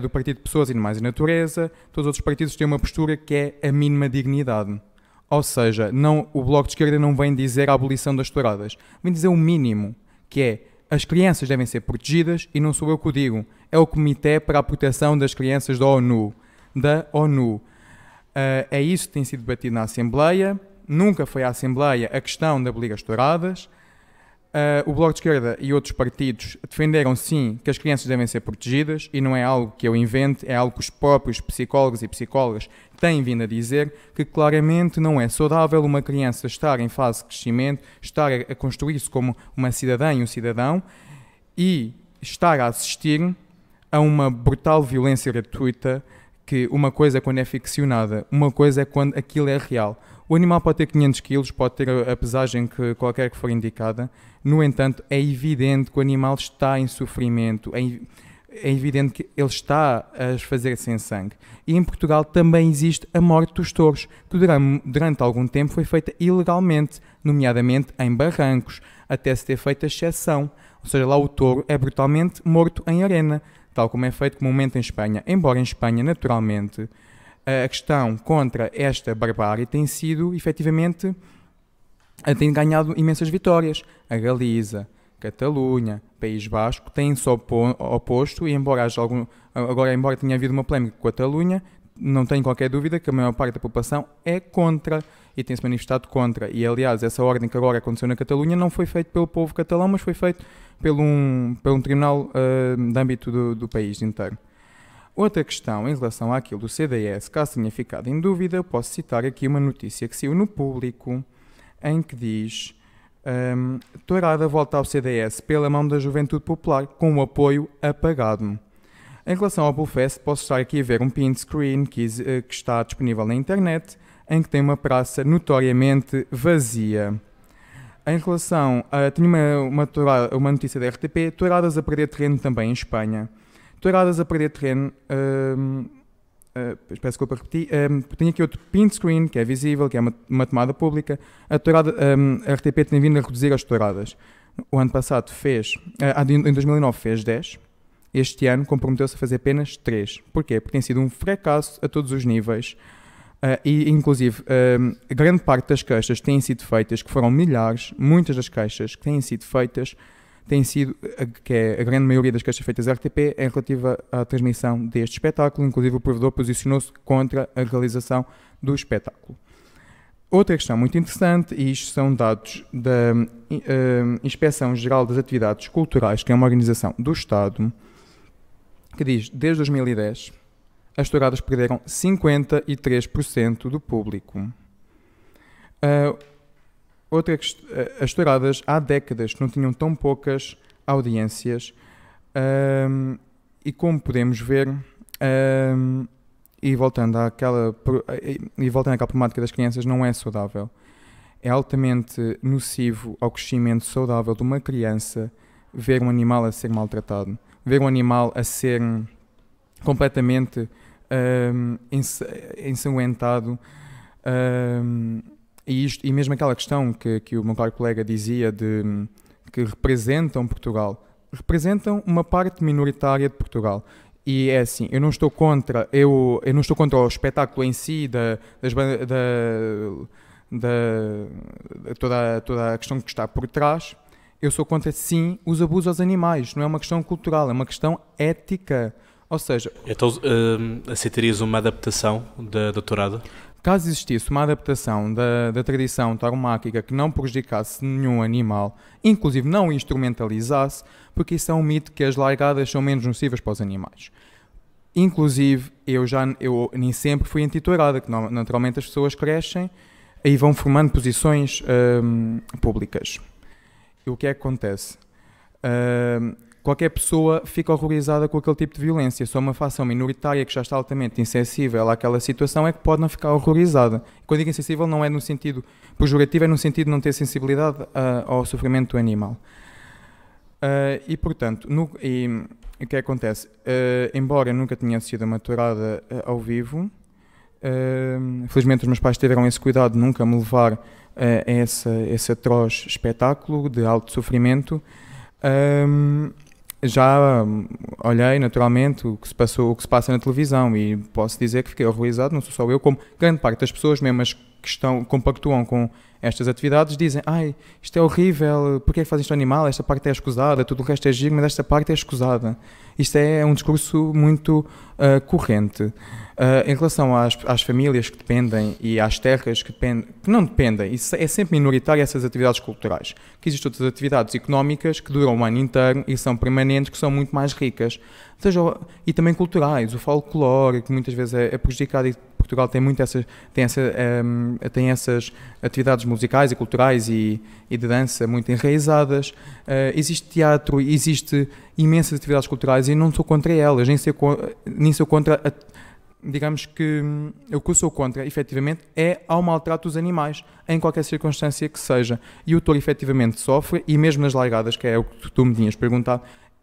do Partido de Pessoas, Animais e Natureza, todos os outros partidos têm uma postura que é a mínima dignidade. Ou seja, o Bloco de Esquerda não vem dizer a abolição das touradas, vem dizer o mínimo, que é as crianças devem ser protegidas, e não sou eu que o digo, é o Comitê para a Proteção das Crianças da ONU. É isso que tem sido debatido na Assembleia. Nunca foi à Assembleia a questão de abolir as touradas. O Bloco de Esquerda e outros partidos defenderam, sim, que as crianças devem ser protegidas, e não é algo que eu invente, é algo que os próprios psicólogos e psicólogas têm vindo a dizer, que claramente não é saudável uma criança estar em fase de crescimento, estar a construir-se como uma cidadã e um cidadão, e estar a assistir a uma brutal violência gratuita, que uma coisa é quando é ficcionada, uma coisa é quando aquilo é real. O animal pode ter 500 kg, pode ter a pesagem que qualquer que for indicada. No entanto, é evidente que o animal está em sofrimento, é evidente que ele está a fazer sem sangue. E em Portugal também existe a morte dos touros, que durante algum tempo foi feita ilegalmente, nomeadamente em barrancos, até se ter feito a exceção. Ou seja, lá o touro é brutalmente morto em arena, tal como é feito comumente em Espanha. Embora em Espanha, naturalmente, a questão contra esta barbárie tem sido, efetivamente, tem ganhado imensas vitórias. A Galiza, Catalunha, País Basco têm-se oposto, e embora tenha havido uma polémica com a Catalunha, não tenho qualquer dúvida que a maior parte da população é contra e tem-se manifestado contra. E, aliás, essa ordem que agora aconteceu na Catalunha não foi feita pelo povo catalão, mas foi feita por um tribunal de âmbito do país inteiro. Outra questão em relação àquilo do CDS, caso tenha ficado em dúvida, eu posso citar aqui uma notícia que saiu no Público, em que diz: tourada volta ao CDS pela mão da Juventude Popular, com o apoio apagado. Em relação ao Bullfest, posso estar aqui a ver um print screen que está disponível na internet, em que tem uma praça notoriamente vazia. Em relação tinha uma notícia da RTP, touradas a perder terreno também em Espanha. Touradas a perder terreno, peço desculpa, repeti, tenho aqui outro print screen que é visível, que é uma tomada pública. A RTP tem vindo a reduzir as touradas. O ano passado em 2009 fez 10, este ano comprometeu-se a fazer apenas 3. Porquê? Porque tem sido um fracasso a todos os níveis, e inclusive grande parte das queixas que têm sido feitas, que foram milhares, muitas das queixas que têm sido feitas, que é a grande maioria das queixas feitas à RTP, é relativa à transmissão deste espetáculo. Inclusive o provedor posicionou-se contra a realização do espetáculo. Outra questão muito interessante, e isto são dados da Inspeção-Geral das Atividades Culturais, que é uma organização do Estado, que diz, desde 2010, as touradas perderam 53% do público. As touradas há décadas não tinham tão poucas audiências, e como podemos ver, e voltando àquela problemática das crianças, não é saudável. É altamente nocivo ao crescimento saudável de uma criança ver um animal a ser maltratado, ver um animal a ser completamente ensanguentado, e mesmo aquela questão que o meu caro colega dizia de que representam Portugal, representam uma parte minoritária de Portugal. E é assim, eu não estou contra o espetáculo em si, toda a questão que está por trás. Eu sou contra, sim, os abusos aos animais. Não é uma questão cultural, é uma questão ética. Ou seja... Então, aceitarias uma adaptação da tourada? Caso existisse uma adaptação da tradição tauromáquica que não prejudicasse nenhum animal, inclusive não instrumentalizasse, porque isso é um mito que as largadas são menos nocivas para os animais. Inclusive, eu nem sempre fui anti-tourada, que naturalmente as pessoas crescem e vão formando posições públicas. E o que é que acontece? Qualquer pessoa fica horrorizada com aquele tipo de violência. Só uma facção minoritária que já está altamente insensível àquela situação é que pode não ficar horrorizada. Quando digo insensível não é no sentido pejorativo, é no sentido de não ter sensibilidade ao sofrimento do animal. E portanto, o que acontece? Embora eu nunca tenha assistido a uma tourada ao vivo, felizmente os meus pais tiveram esse cuidado de nunca me levar a esse atroz espetáculo de alto sofrimento. Já olhei naturalmente o que se passa na televisão e posso dizer que fiquei horrorizado, não sou só eu, como grande parte das pessoas, mesmo as que compactuam com estas atividades, dizem: ai, isto é horrível, porque é que faz isto ao animal, esta parte é escusada, tudo o resto é giro, mas esta parte é escusada. Isto é um discurso muito corrente. Em relação às famílias que dependem e às terras que não dependem, isso é sempre minoritário, essas atividades culturais. Que existem outras atividades económicas que duram um ano inteiro e são permanentes, que são muito mais ricas. E também culturais, o folclore, que muitas vezes é prejudicado, e Portugal tem essas atividades musicais e culturais e de dança muito enraizadas. Existe teatro, existe imensas atividades culturais e não sou contra elas, nem sou contra... Digamos que o que eu sou contra, efetivamente, é ao maltrato dos animais, em qualquer circunstância que seja. E o touro, efetivamente, sofre, e mesmo nas largadas, que é o que tu me tinhas perguntado,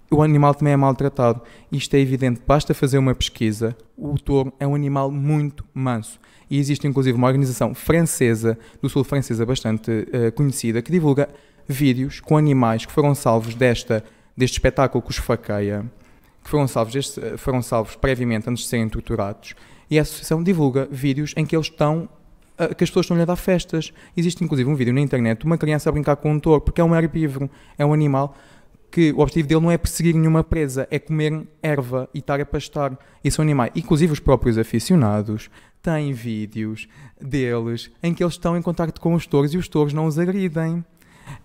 o animal também é maltratado. Isto é evidente, basta fazer uma pesquisa. O touro é um animal muito manso. E existe, inclusive, uma organização francesa, do sul francesa, bastante conhecida, que divulga vídeos com animais que foram salvos deste espetáculo que os faqueia, que foram salvos previamente antes de serem torturados, e a associação divulga vídeos em que que as pessoas estão-lhe a dar festas. Existe inclusive um vídeo na internet de uma criança a brincar com um touro, porque é um herbívoro, é um animal que o objetivo dele não é perseguir nenhuma presa, é comer erva e estar a pastar. E são animais, inclusive os próprios aficionados têm vídeos deles em que eles estão em contacto com os touros e os touros não os agridem.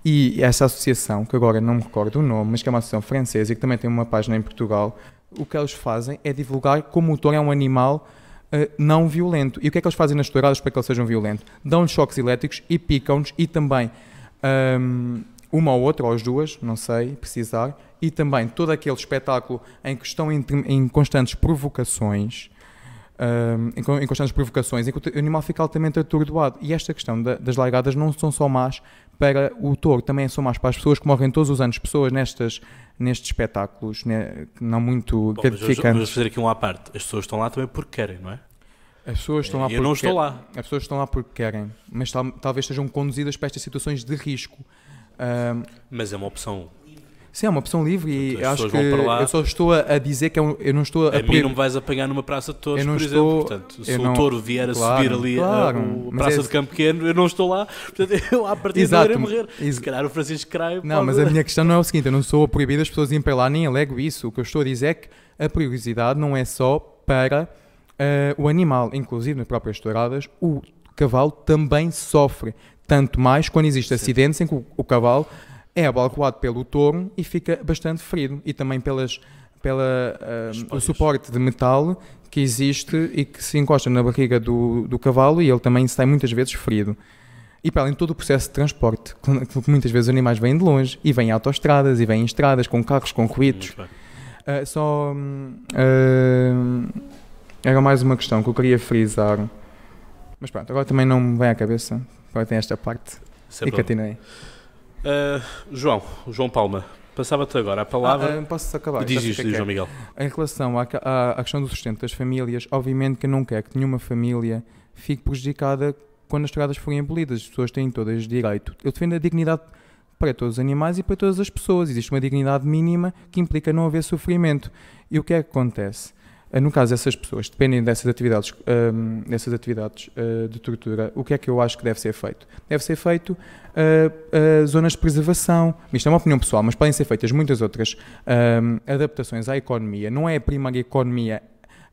E essa associação, que agora não me recordo o nome, mas que é uma associação francesa e que também tem uma página em Portugal, o que eles fazem é divulgar como o touro é um animal não violento. E o que é que eles fazem nas touradas para que eles sejam violentos? Dão-lhes choques elétricos e picam-nos, e também uma ou outra, ou as duas, não sei precisar, e também todo aquele espetáculo em que estão em constantes provocações, em que o animal fica altamente atordoado. E esta questão das largadas não são só más para o touro, também são más para as pessoas que morrem todos os anos, pessoas nestes espetáculos, não muito gratificantes. Vamos fazer aqui um à parte. As pessoas estão lá também porque querem, não é? As pessoas estão lá Eu não estou lá. As pessoas estão lá porque querem, mas talvez sejam conduzidas para estas situações de risco. Mas é uma opção. Sim, é uma opção livre. Portanto, e acho que eu só estou a dizer que eu não estou a mim não me vais apanhar numa praça de touros, por exemplo. Portanto, se o touro vier a subir ali a praça de Campo Pequeno, eu não estou lá. Portanto, eu à partida irei morrer. Se calhar o Francisco Craio não, mas a minha questão não é o seguinte: eu não sou a proibir as pessoas de irem para lá, nem alego isso. O que eu estou a dizer é que a perigosidade não é só para o animal. Inclusive, nas próprias touradas, cavalo também sofre, tanto mais quando existem acidentes em que o cavalo é abalroado pelo touro e fica bastante ferido, e também pelo suporte de metal que existe e que se encosta na barriga do cavalo, e ele também sai muitas vezes ferido. E para além de todo o processo de transporte, que muitas vezes os animais vêm de longe, e vêm em autoestradas, e vêm em estradas, com carros, com ruídos. Era mais uma questão que eu queria frisar. Mas pronto, agora também não me vem à cabeça. Agora tem esta parte. E continuei. João Palma, passava-te agora a palavra. Posso acabar? Diz João Miguel. Em relação à questão do sustento das famílias, obviamente que eu não quero que nenhuma família fique prejudicada quando as estradas forem abolidas. As pessoas têm todas direito. Eu defendo a dignidade para todos os animais e para todas as pessoas. Existe uma dignidade mínima que implica não haver sofrimento. E o que é que acontece? No caso dessas pessoas, dependem dessas atividades de tortura, o que é que eu acho que deve ser feito? Deve ser feito zonas de preservação. Isto é uma opinião pessoal, mas podem ser feitas muitas outras adaptações à economia. Não é a primeira economia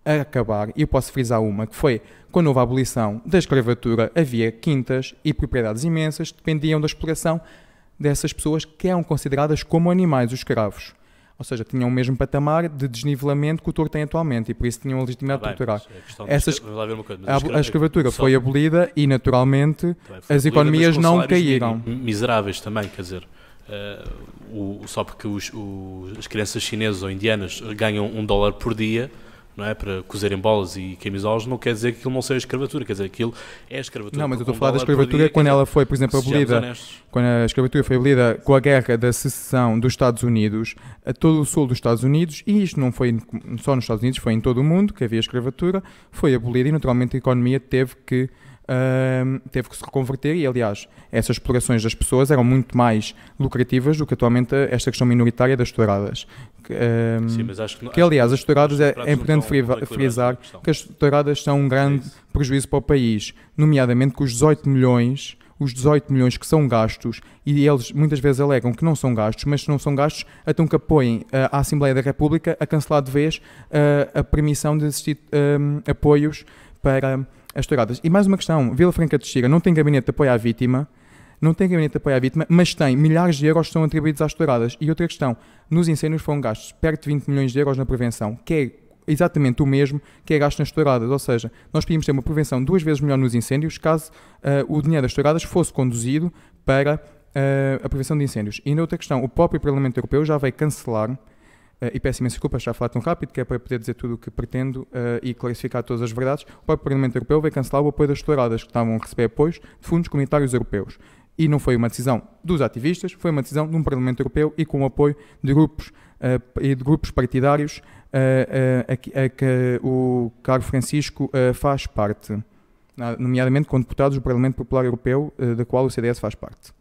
a acabar. E eu posso frisar uma, que foi quando houve a abolição da escravatura, havia quintas e propriedades imensas que dependiam da exploração dessas pessoas que eram consideradas como animais, os escravos. Ou seja, tinham o mesmo patamar de desnivelamento que o touro tem atualmente, e por isso tinham a legitimidade de torturar. A escravatura foi abolida e, naturalmente, as economias não caíram. Miseráveis também, quer dizer, só porque as crianças chinesas ou indianas ganham $1 por dia, não é, para cozerem bolas e camisolas, não quer dizer que aquilo não seja escravatura, quer dizer, aquilo é escravatura. Não, mas eu estou a falar da escravatura quando ela foi, por exemplo, abolida, quando a escravatura foi abolida com a guerra da secessão dos Estados Unidos, a todo o sul dos Estados Unidos, e isto não foi só nos Estados Unidos, foi em todo o mundo que havia escravatura, foi abolida e naturalmente a economia teve que se reconverter, e aliás essas explorações das pessoas eram muito mais lucrativas do que atualmente esta questão minoritária das touradas. Sim, mas acho que aliás as touradas é importante frisar que as touradas são um grande prejuízo para o país, nomeadamente com os 18 milhões que são gastos, e eles muitas vezes alegam que não são gastos, mas se não são gastos, então que apoiem a Assembleia da República a cancelar de vez a permissão de existir apoios para as touradas. E mais uma questão, Vila Franca de Xira não tem gabinete de apoio à vítima, mas tem milhares de euros que são atribuídos às touradas. E outra questão, nos incêndios foram gastos perto de 20 milhões de euros na prevenção, que é exatamente o mesmo que é gasto nas touradas. Ou seja, nós podíamos ter uma prevenção 2 vezes melhor nos incêndios caso o dinheiro das touradas fosse conduzido para a prevenção de incêndios. E outra questão, o próprio Parlamento Europeu já veio cancelar, e peço imensa desculpa, já a falar tão rápido, que é para poder dizer tudo o que pretendo e clarificar todas as verdades. O próprio Parlamento Europeu veio cancelar o apoio das touradas, que estavam a receber apoios de fundos comunitários europeus. E não foi uma decisão dos ativistas, foi uma decisão de um Parlamento Europeu e com o apoio de grupos partidários a que o Carlos Francisco faz parte, nomeadamente com deputados do Parlamento Popular Europeu, da qual o CDS faz parte.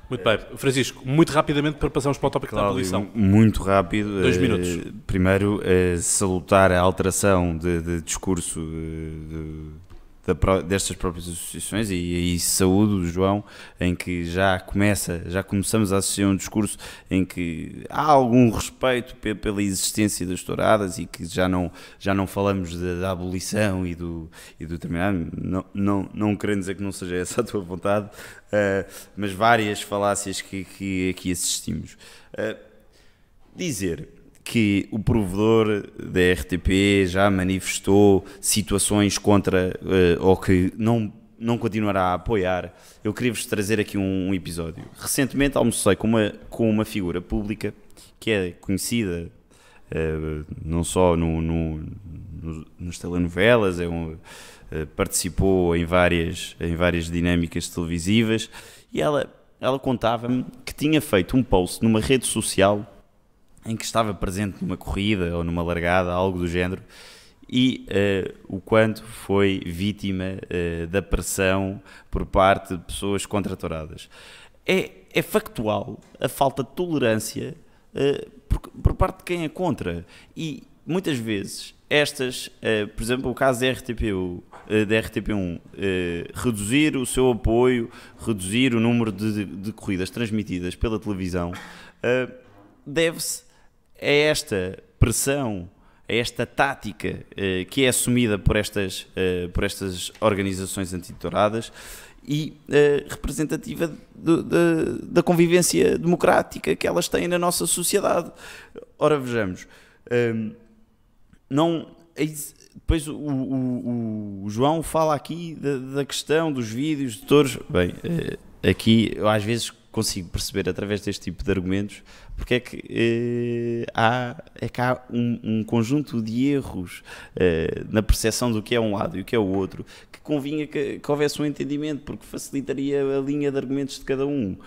Muito bem. Francisco, muito rapidamente para passarmos para o tópico da abolição. Muito rápido. 2 minutos. Primeiro, salutar a alteração de discurso destas próprias associações, e saúdo, João, em que já começamos a associar um discurso em que há algum respeito pela existência das touradas, e que já não falamos da abolição e do terminar, não querendo dizer que não seja essa a tua vontade, mas várias falácias que aqui assistimos. Dizer que o provedor da RTP já manifestou situações contra, ou que não continuará a apoiar. Eu queria-vos trazer aqui um episódio. Recentemente almocei com uma figura pública que é conhecida não só nas telenovelas, participou em várias dinâmicas televisivas, e ela contava-me que tinha feito um post numa rede social em que estava presente numa corrida ou numa largada, algo do género, e o quanto foi vítima da pressão por parte de pessoas contra-touradas. É factual a falta de tolerância por parte de quem é contra, e muitas vezes por exemplo, o caso da RTP1, reduzir o seu apoio, reduzir o número de corridas transmitidas pela televisão, deve-se a esta pressão a esta tática que é assumida por estas organizações antitouradas e representativa da convivência democrática que elas têm na nossa sociedade. Ora, vejamos, depois o João fala aqui da questão dos vídeos de touros. Bem, aqui eu às vezes consigo perceber através deste tipo de argumentos porque é que há um conjunto de erros na percepção do que é um lado e o que é o outro, que convinha que houvesse um entendimento, porque facilitaria a linha de argumentos de cada um.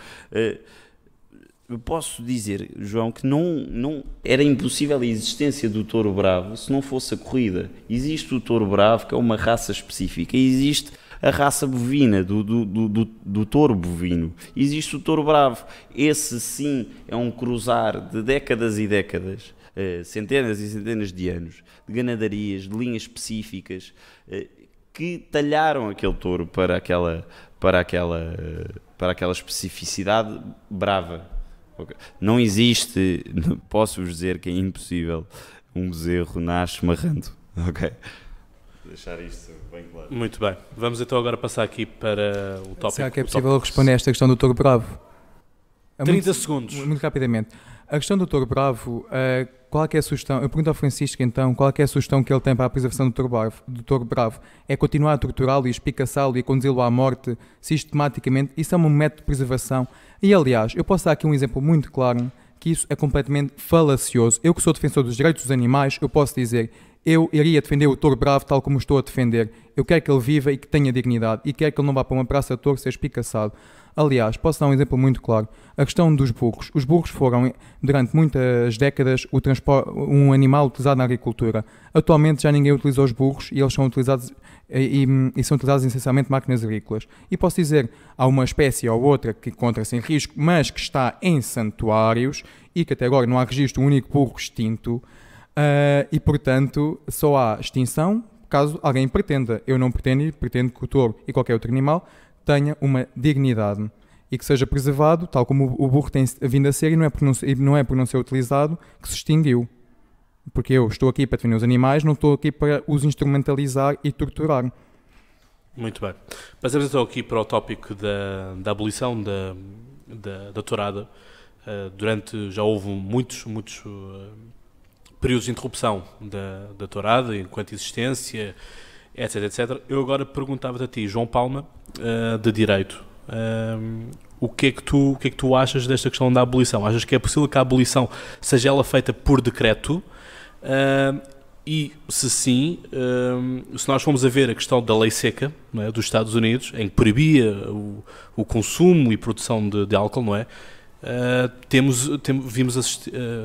Eu posso dizer, João, que não era impossível a existência do touro bravo se não fosse a corrida. Existe o touro bravo, que é uma raça específica, e existe a raça bovina, do touro bovino. Existe o touro bravo. Esse sim é um cruzar de décadas e décadas, centenas e centenas de anos, de ganadarias, de linhas específicas, que talharam aquele touro para aquela especificidade brava. Okay. Não existe, posso-vos dizer que é impossível, um bezerro nasce marrando. Ok? Deixar isto bem claro. Muito bem. Vamos então agora passar aqui para o tópico. Será que é possível responder a esta questão do touro bravo? 30 segundos. Muito rapidamente. A questão do touro bravo, qual é que é a sugestão? Eu pergunto ao Francisco então, qual é que é a sugestão que ele tem para a preservação do touro bravo? É continuar a torturá-lo e espicaçá-lo e conduzi-lo à morte sistematicamente? Isso é um método de preservação. E aliás, eu posso dar aqui um exemplo muito claro que isso é completamente falacioso. Eu que sou defensor dos direitos dos animais, eu posso dizer, eu iria defender o touro bravo tal como estou a defender. Eu quero que ele viva e que tenha dignidade e quero que ele não vá para uma praça de touro ser espicaçado. Aliás, posso dar um exemplo muito claro. A questão dos burros. Os burros foram, durante muitas décadas, um animal utilizado na agricultura. Atualmente já ninguém utiliza os burros e eles são utilizados e são utilizados essencialmente máquinas agrícolas. E posso dizer, há uma espécie ou outra que encontra-se em risco, mas que está em santuários e que até agora não há registro de um único burro extinto e, portanto, só há extinção caso alguém pretenda. Eu não pretendo e pretendo que o touro e qualquer outro animal tenha uma dignidade e que seja preservado, tal como o burro tem vindo a ser, e não é por não ser utilizado que se extinguiu. Porque eu estou aqui para defender os animais, não estou aqui para os instrumentalizar e torturar. Muito bem. Passamos então aqui para o tópico da abolição da tourada. Já houve muitos períodos de interrupção da tourada, enquanto existência, etc, etc. Eu agora perguntava-te a ti, João Palma, de Direito, o que é que tu achas desta questão da abolição? Achas que é possível que a abolição seja ela feita por decreto? E se sim, se nós formos a ver a questão da lei seca, não é, dos Estados Unidos, em que proibia o consumo e produção de álcool, não é?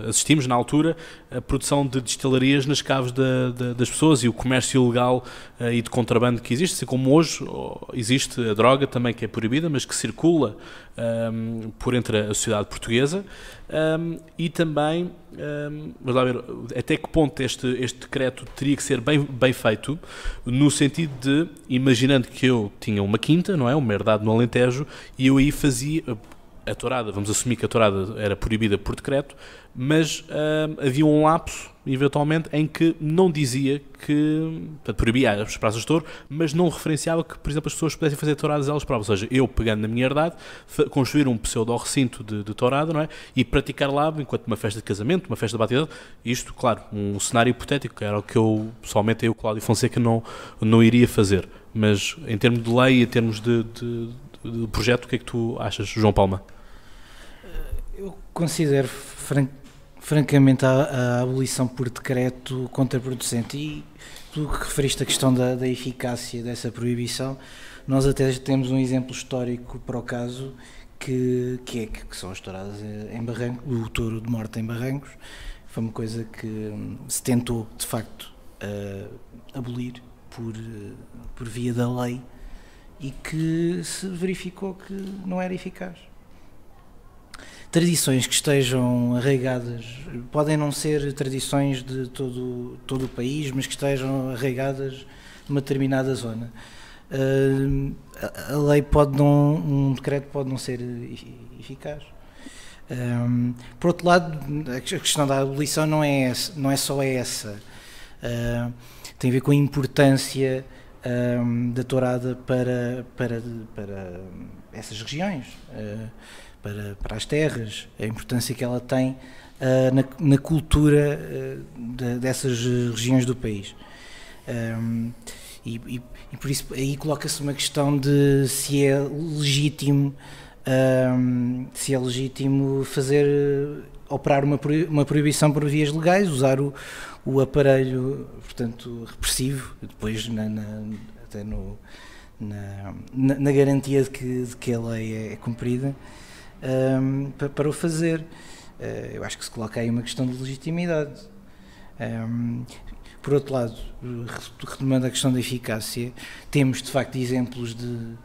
Assistimos na altura a produção de destilarias nas caves das pessoas e o comércio ilegal e de contrabando que existe, assim como hoje existe a droga também que é proibida, mas que circula por entre a sociedade portuguesa, e também vamos lá ver até que ponto este decreto teria que ser bem feito, no sentido de, imaginando que eu tinha uma quinta, não é, uma herdade no Alentejo, e eu aí fazia a tourada, vamos assumir que a tourada era proibida por decreto, mas havia um lapso, eventualmente, em que não dizia que, portanto, proibia as praças de touro, mas não referenciava que, por exemplo, as pessoas pudessem fazer touradas elas próprias. Ou seja, eu, pegando na minha herdade, construir um pseudo-recinto de tourada, não é? E praticar lá, enquanto uma festa de casamento, uma festa de batidão, isto, claro, um cenário hipotético, que era o que eu, pessoalmente, o Cláudio Fonseca, não iria fazer. Mas, em termos de lei e em termos de projeto, o que é que tu achas, João Palma? Eu considero francamente a abolição por decreto contraproducente, e tu que referiste a questão da eficácia dessa proibição, nós até temos um exemplo histórico para o caso que são as touradas em Barrancos, o touro de morte em Barrancos. Foi uma coisa que se tentou de facto abolir por via da lei e que se verificou que não era eficaz. Tradições que estejam arraigadas, podem não ser tradições de todo o país, mas que estejam arraigadas numa determinada zona. A lei um decreto pode não ser eficaz. Por outro lado, a questão da abolição não é só essa. tem a ver com a importância da tourada para essas regiões, para as terras, a importância que ela tem na cultura dessas regiões do país. E por isso aí coloca-se uma questão de se é legítimo operar uma proibição por vias legais, usar o aparelho, portanto, repressivo, depois até na garantia de que a lei é cumprida, para o fazer. Eu acho que se coloca aí uma questão de legitimidade. Por outro lado, retomando a questão da eficácia, temos de facto exemplos de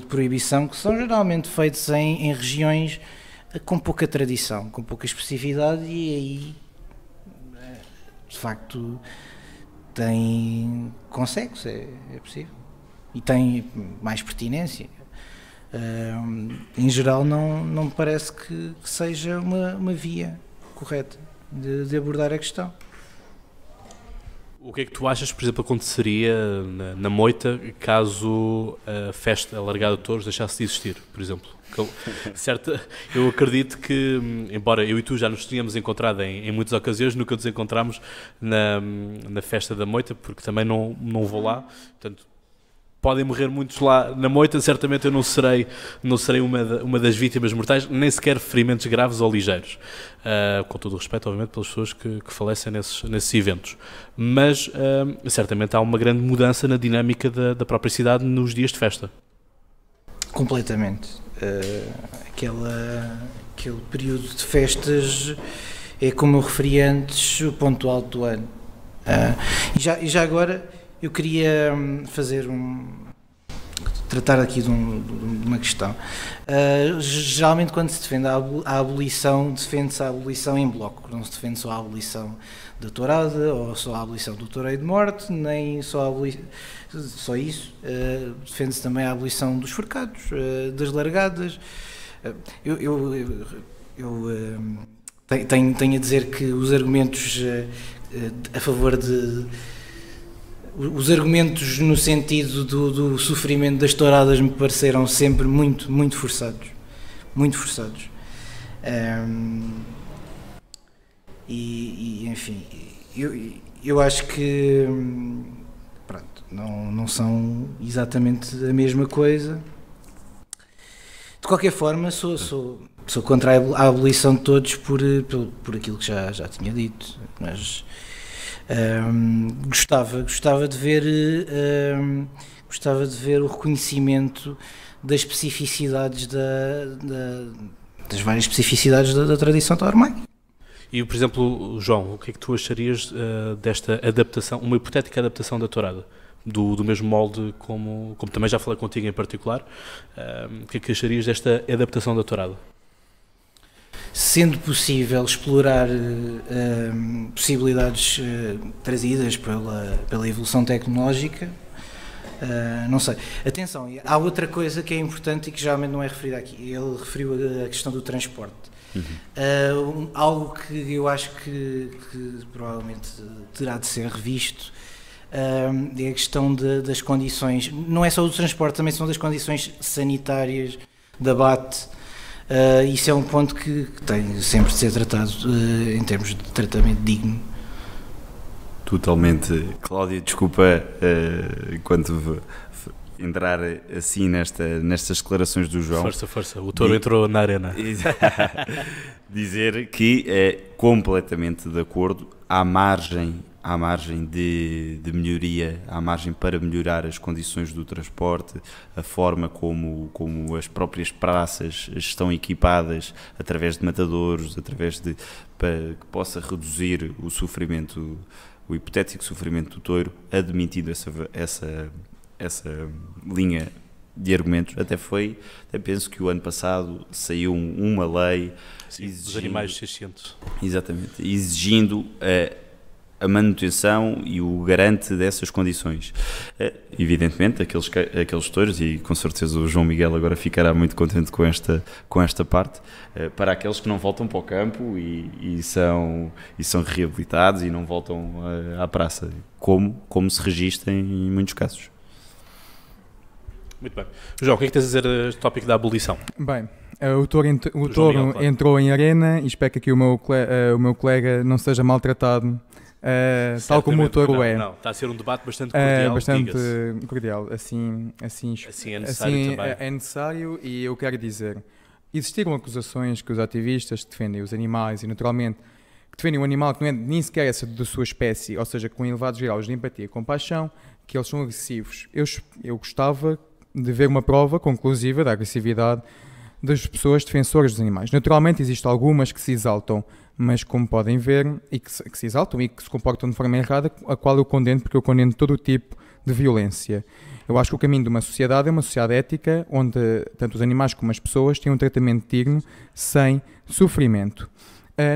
proibição que são geralmente feitos em regiões com pouca tradição, com pouca especificidade, e aí de facto consegue-se, é possível, e tem mais pertinência. Em geral não me parece que seja uma via correta de abordar a questão. O que é que tu achas, por exemplo, aconteceria na Moita caso a festa Largada de Touros deixasse de existir, por exemplo? Certo, eu acredito que, embora eu e tu já nos tínhamos encontrado em muitas ocasiões, nunca nos encontramos na festa da Moita, porque também não vou lá, portanto, podem morrer muitos lá na Moita, certamente eu não serei uma das vítimas mortais, nem sequer ferimentos graves ou ligeiros, com todo o respeito, obviamente, pelas pessoas que falecem nesses eventos, mas certamente há uma grande mudança na dinâmica da própria cidade nos dias de festa. Completamente. Aquele período de festas é, como eu referi antes, o ponto alto do ano. E já agora eu queria tratar aqui de uma questão. Geralmente quando se defende a abolição, defende-se a abolição em bloco, não se defende só a abolição da tourada ou só a abolição do toureio de morte, nem só isso, defende-se também a abolição dos forcados, das largadas. Tenho a dizer que os argumentos a favor os argumentos no sentido do sofrimento das touradas me pareceram sempre muito, muito forçados. Muito forçados. Enfim, eu acho que pronto, não são exatamente a mesma coisa. De qualquer forma, sou contra a abolição de todos por aquilo que já tinha dito, mas gostava de ver o reconhecimento das especificidades das várias especificidades da tradição tauromã. E, por exemplo, João, o que é que tu acharias desta adaptação, uma hipotética adaptação da tourada, do mesmo molde, como também já falei contigo em particular, o que é que acharias desta adaptação da tourada? Sendo possível explorar possibilidades trazidas pela evolução tecnológica, não sei. Atenção, há outra coisa que é importante e que geralmente não é referida aqui. Ele referiu a questão do transporte. Algo que eu acho que provavelmente terá de ser revisto é a questão das condições, não é só do transporte, também são das condições sanitárias de abate. Isso é um ponto que tem sempre de ser tratado em termos de tratamento digno. Totalmente. Cláudia, desculpa enquanto entrar assim nestas declarações do João. Força, o touro entrou na arena. Dizer que é completamente de acordo, há margem de melhoria, há margem para melhorar as condições do transporte, a forma como as próprias praças estão equipadas através de matadouros, para que possa reduzir o sofrimento, o hipotético sofrimento do touro, admitindo essa linha de argumentos. Até penso que o ano passado saiu uma lei dos animais 600. Exatamente, exigindo a manutenção e o garante dessas condições. Evidentemente, aqueles touros, e com certeza o João Miguel agora ficará muito contente com esta parte, para aqueles que não voltam para o campo e são reabilitados e não voltam à praça, como se registra em muitos casos. Muito bem. João, o que é que tens a dizer a este tópico da abolição? Bem, o touro entrou em arena e espero que aqui o meu colega não seja maltratado, tal como o touro é. Não, está a ser um debate bastante cordial, bastante cordial, assim é necessário assim também. É necessário, e eu quero dizer, existiram acusações que os ativistas defendem os animais e naturalmente que defendem um animal que não é nem sequer essa da sua espécie, ou seja, com elevados graus de empatia e compaixão, que eles são agressivos. Eu gostava de ver uma prova conclusiva da agressividade das pessoas defensoras dos animais. Naturalmente existem algumas que se exaltam, mas como podem ver, e que se exaltam e que se comportam de forma errada, a qual eu condeno, porque eu condeno todo o tipo de violência. Eu acho que o caminho de uma sociedade é uma sociedade ética, onde tanto os animais como as pessoas têm um tratamento digno, sem sofrimento.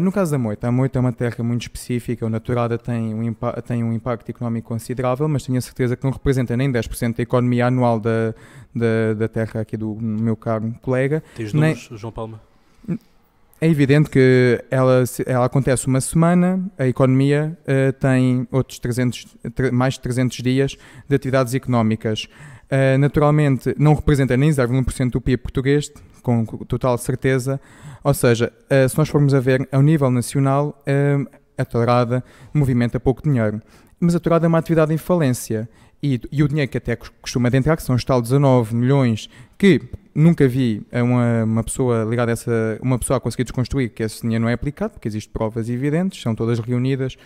No caso da moita, a moita é uma terra muito específica, onde a tourada tem um impacto económico considerável, mas tenho a certeza que não representa nem 10% da economia anual da terra aqui do meu caro colega. Tens números, João Palma? É evidente que ela acontece uma semana, a economia tem outros mais de 300 dias de atividades económicas. Naturalmente, não representa nem 0,1% do PIB português, com total certeza. Ou seja, se nós formos a ver, ao nível nacional, a tourada movimenta pouco dinheiro. Mas a tourada é uma atividade em falência. E o dinheiro que até costuma adentrar, que são os tal 19 milhões, que nunca vi uma pessoa ligada a uma pessoa a conseguir desconstruir que esse dinheiro não é aplicado, porque existem provas evidentes, são todas reunidas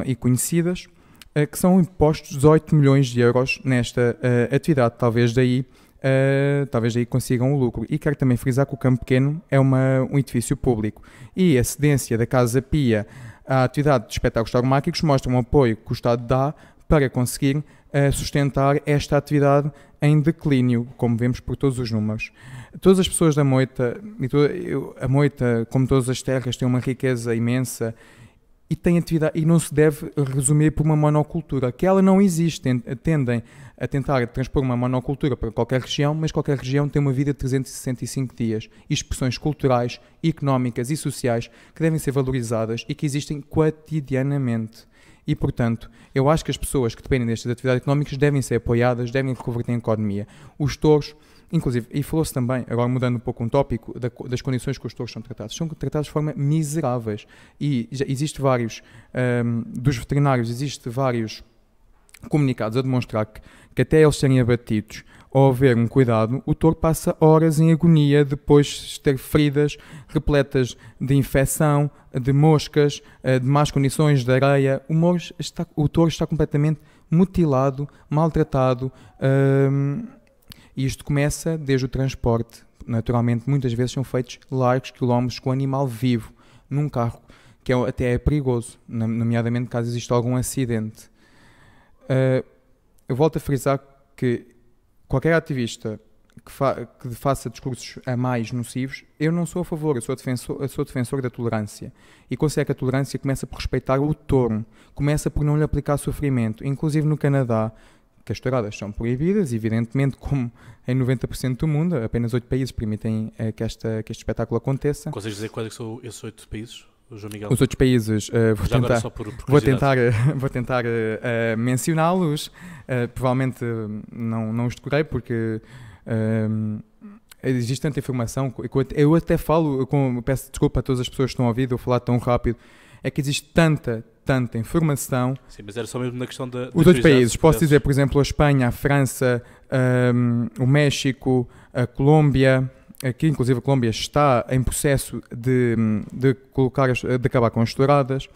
e conhecidas, que são impostos 18 milhões de euros nesta atividade. Talvez daí consigam o lucro. E quero também frisar que o Campo Pequeno é um edifício público. E a cedência da Casa Pia à atividade de espetáculos tauromáquicos mostra um apoio que o Estado dá para conseguir sustentar esta atividade em declínio, como vemos por todos os números. Todas as pessoas da moita, a moita, como todas as terras, tem uma riqueza imensa e tem atividade, e não se deve resumir por uma monocultura, que ela não existe. Tendem a tentar transpor uma monocultura para qualquer região, mas qualquer região tem uma vida de 365 dias e expressões culturais, económicas e sociais que devem ser valorizadas e que existem quotidianamente. E, portanto, eu acho que as pessoas que dependem destas atividades económicas devem ser apoiadas, devem reconverter em economia. Os touros, inclusive, e falou-se também, agora mudando um pouco um tópico, das condições que os touros são tratados de forma miseráveis. E existe vários, dos veterinários, existe vários comunicados a demonstrar que até eles serem abatidos ou haver um cuidado, o touro passa horas em agonia depois de ter feridas repletas de infecção, de moscas, de más condições de areia. O touro está completamente mutilado, maltratado, e isto começa desde o transporte. Naturalmente, muitas vezes são feitos largos quilómetros com o animal vivo, num carro, que até é perigoso, nomeadamente caso exista algum acidente. Eu volto a frisar que qualquer ativista que faça discursos a mais nocivos, eu não sou a favor, eu sou defensor da tolerância. E considero que a tolerância começa por respeitar o touro, começa por não lhe aplicar sofrimento. Inclusive no Canadá, que as touradas são proibidas, evidentemente, como em 90% do mundo, apenas 8 países permitem que este espetáculo aconteça. Consegues dizer quais são esses 8 países? João Miguel? Os outros países, vou tentar mencioná-los. Provavelmente não os decorei porque existe tanta informação. Eu até falo, peço desculpa a todas as pessoas que estão a ouvir, eu falar tão rápido, é que existe tanta informação. Sim, mas era só mesmo na questão os outros países, posso dizer, por exemplo, a Espanha, a França, o México, a Colômbia. Aqui, inclusive, a Colômbia está em processo de acabar com as touradas.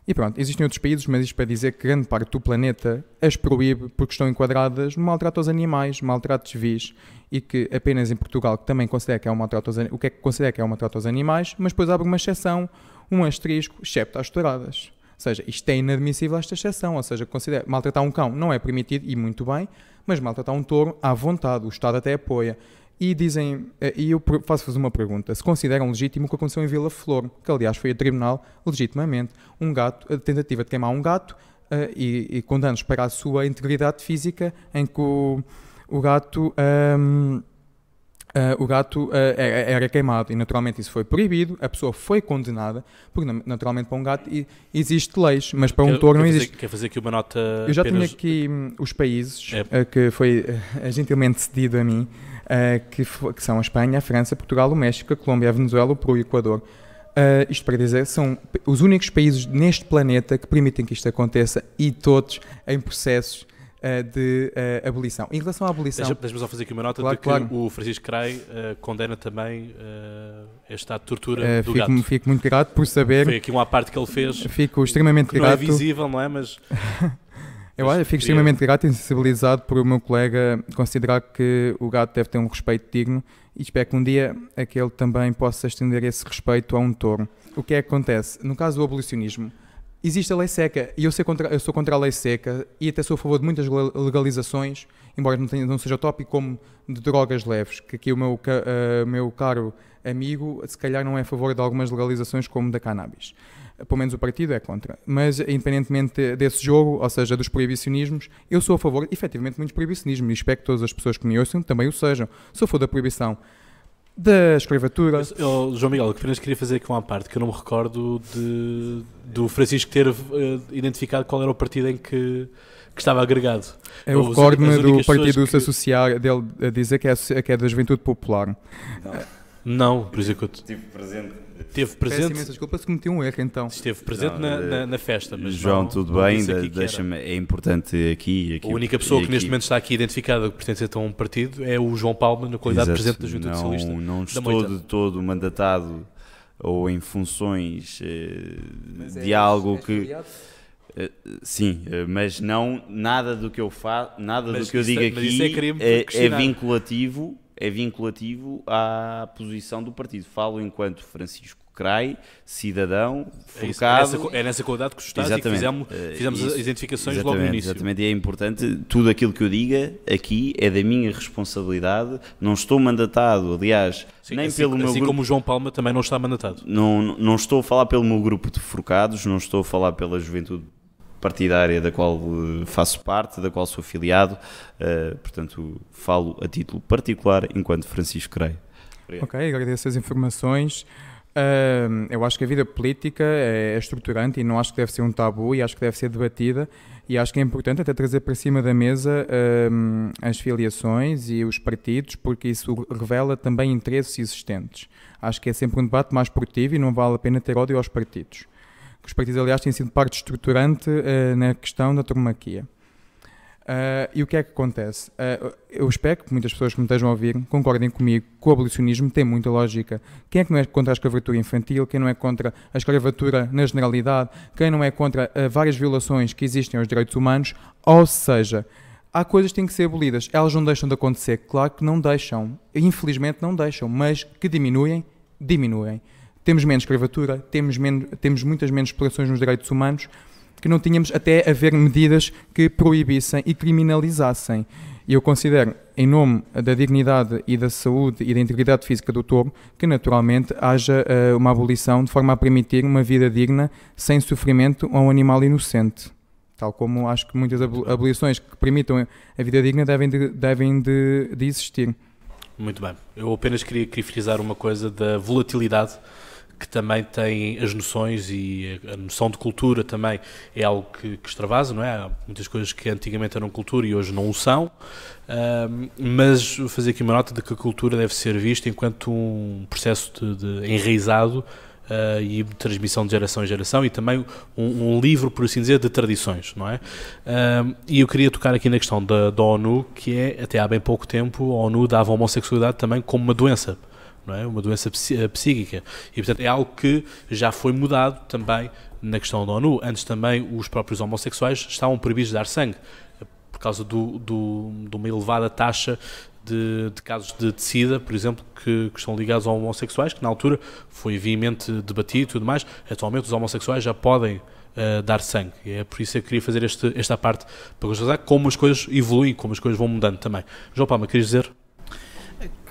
E pronto, existem outros países, mas isto para dizer que grande parte do planeta as proíbe porque estão enquadradas no maltrato aos animais, maltratos vis, e que apenas em Portugal, que também considera que é um maltrato aos animais, mas depois abre uma exceção, um asterisco, excepto às touradas. Ou seja, isto é inadmissível, esta exceção. Ou seja, maltratar um cão não é permitido, e muito bem, mas maltratar um touro à vontade, o Estado até apoia. E eu faço-vos uma pergunta: se consideram legítimo o que aconteceu em Vila Flor, que aliás foi a tribunal, legitimamente, a tentativa de queimar um gato e com danos para a sua integridade física, em que o gato era queimado, e naturalmente isso foi proibido, a pessoa foi condenada, porque naturalmente para um gato existe leis, mas para um touro não existe. Quer fazer aqui uma nota? Eu já tenho aqui os países que foi gentilmente cedido a mim, que são a Espanha, a França, Portugal, o México, a Colômbia, a Venezuela, o Peru e o Equador. Isto para dizer, são os únicos países neste planeta que permitem que isto aconteça, e todos em processos de abolição. Em relação à abolição... Deixa-me só fazer aqui uma nota de que o Francisco Cray condena também esta tortura do gato. Fico muito grato por saber... Foi aqui uma parte que ele fez. Fico extremamente grato. Não é visível, não é? Mas fico extremamente grato e sensibilizado por o meu colega considerar que o gato deve ter um respeito digno, e espero que um dia ele também possa estender esse respeito a um touro. O que é que acontece? No caso do abolicionismo, existe a lei seca, e eu sou contra a lei seca, e até sou a favor de muitas legalizações, embora não seja utópico, como de drogas leves, que aqui o meu caro amigo se calhar não é a favor de algumas legalizações como da cannabis. Pelo menos o partido é contra. Mas, independentemente desse jogo, ou seja, dos proibicionismos, eu sou a favor, efetivamente, de muitos proibicionismos, e espero que todas as pessoas que me ouçam também o sejam. Sou a favor da proibição da escravatura. João Miguel, o que apenas queria fazer aqui uma parte, que eu não me recordo do Francisco ter identificado qual era o partido em que estava agregado. Eu recordo-me do partido se associar, dele a dizer que é da Juventude Popular. Não, por isso é que eu estive presente. Teve presente. Peço imensa desculpa se cometi um erro, então. Esteve presente na festa, mas João, não, tudo não bem, deixa-me, é importante aqui. A única pessoa que neste momento está aqui identificada que pertence a um partido é o João Palma, na qualidade de presidente da Juventude Socialista. Não estou de todo mandatado ou em funções de algo que... sim, mas não, nada do que eu faço, nada do que eu digo aqui é vinculativo à posição do partido. Falo enquanto Francisco Cray, cidadão, focado... É nessa qualidade que estás e que fizemos as identificações logo no início. Exatamente, e é importante, tudo aquilo que eu diga aqui é da minha responsabilidade, não estou mandatado, aliás, nem pelo meu grupo... como o João Palma também não está mandatado. Não estou a falar pelo meu grupo de forcados, não estou a falar pela juventude partidária da qual faço parte, da qual sou afiliado, portanto falo a título particular enquanto Francisco Cray. Ok, agradeço as informações. Eu acho que a vida política é estruturante e não acho que deve ser um tabu, e acho que deve ser debatida, e acho que é importante até trazer para cima da mesa as filiações e os partidos, porque isso revela também interesses existentes. Acho que é sempre um debate mais produtivo e não vale a pena ter ódio aos partidos. Os partidos, aliás, têm sido parte estruturante na questão da tauromaquia. E o que é que acontece? Eu espero que muitas pessoas que me estejam a ouvir concordem comigo que o abolicionismo tem muita lógica. Quem é que não é contra a escravatura infantil? Quem não é contra a escravatura na generalidade? Quem não é contra várias violações que existem aos direitos humanos? Ou seja, há coisas que têm que ser abolidas. Elas não deixam de acontecer. Claro que não deixam. Infelizmente não deixam. Mas que diminuem. Temos menos escravatura, temos muitas menos explorações nos direitos humanos, que não tínhamos até haver medidas que proibissem e criminalizassem. E eu considero, em nome da dignidade e da saúde e da integridade física do touro, que naturalmente haja uma abolição de forma a permitir uma vida digna, sem sofrimento a um animal inocente. Tal como acho que muitas abolições que permitam a vida digna devem de existir. Muito bem. Eu apenas queria frisar uma coisa da volatilidade que também tem as noções, e a noção de cultura também é algo que extravasa, não é? Há muitas coisas que antigamente eram cultura e hoje não o são, mas vou fazer aqui uma nota de que a cultura deve ser vista enquanto um processo de enraizado e de transmissão de geração em geração, e também um livro, por assim dizer, de tradições, não é? E eu queria tocar aqui na questão da ONU, que é, até há bem pouco tempo, a ONU dava a homossexualidade também como uma doença, não é? Uma doença psíquica, e portanto é algo que já foi mudado também na questão da ONU. Antes também os próprios homossexuais estavam proibidos de dar sangue, por causa de uma elevada taxa de casos de SIDA, por exemplo, que estão ligados aos homossexuais, que na altura foi veemente debatido e tudo mais. Atualmente os homossexuais já podem dar sangue, e é por isso que eu queria fazer esta parte, para constatar como as coisas evoluem, como as coisas vão mudando também. João Palma, querias dizer?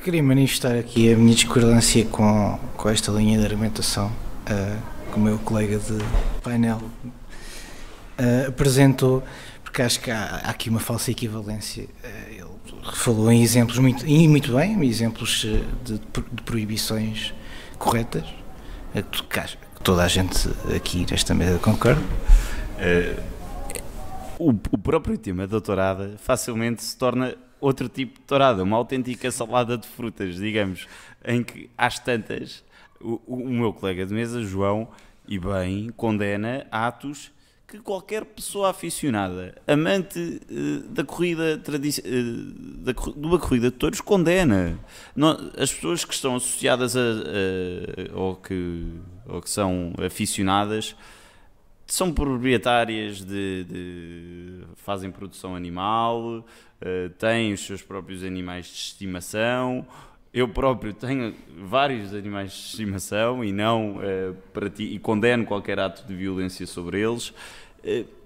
Queria manifestar aqui a minha discordância com esta linha de argumentação que o meu colega de painel apresentou, porque acho que há aqui uma falsa equivalência. Ele falou em exemplos muito bem, exemplos de proibições corretas, que toda a gente aqui nesta mesa concorda. O próprio tema da tourada facilmente se torna outro tipo de tourada, uma autêntica salada de frutas, digamos, em que às tantas o meu colega de mesa, João, e bem, condena atos que qualquer pessoa aficionada, amante da corrida de uma corrida de touros, condena. As pessoas que estão associadas ou que são aficionadas são proprietárias fazem produção animal, têm os seus próprios animais de estimação. Eu próprio tenho vários animais de estimação e condeno qualquer ato de violência sobre eles.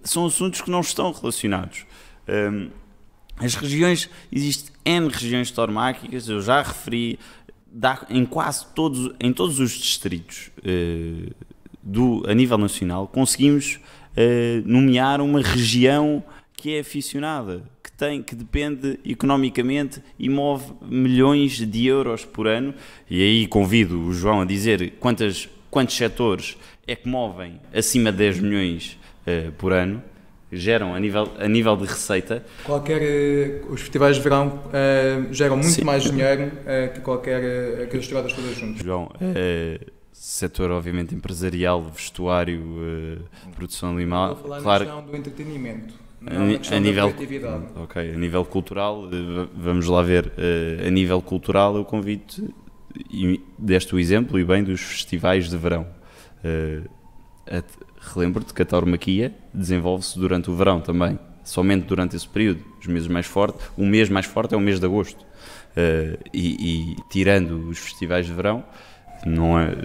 São assuntos que não estão relacionados. As regiões, existem N regiões tauromáquicas, eu já referi, em todos os distritos a nível nacional, conseguimos nomear uma região que é aficionada, que depende economicamente e move milhões de euros por ano. E aí convido o João a dizer quantos setores é que movem acima de 10 milhões por ano, geram a nível de receita. Os festivais de verão geram muito mais dinheiro que as touradas todas juntas. João, setor obviamente empresarial, vestuário, produção animal. Estou a falar claro, na questão do entretenimento. A nível cultural, vamos lá ver, a nível cultural eu convido, e deste o exemplo e bem dos festivais de verão. Relembro-te que a tauromaquia desenvolve-se durante o verão também, somente durante esse período. O mês mais forte é o mês de agosto, e tirando os festivais de verão, não é,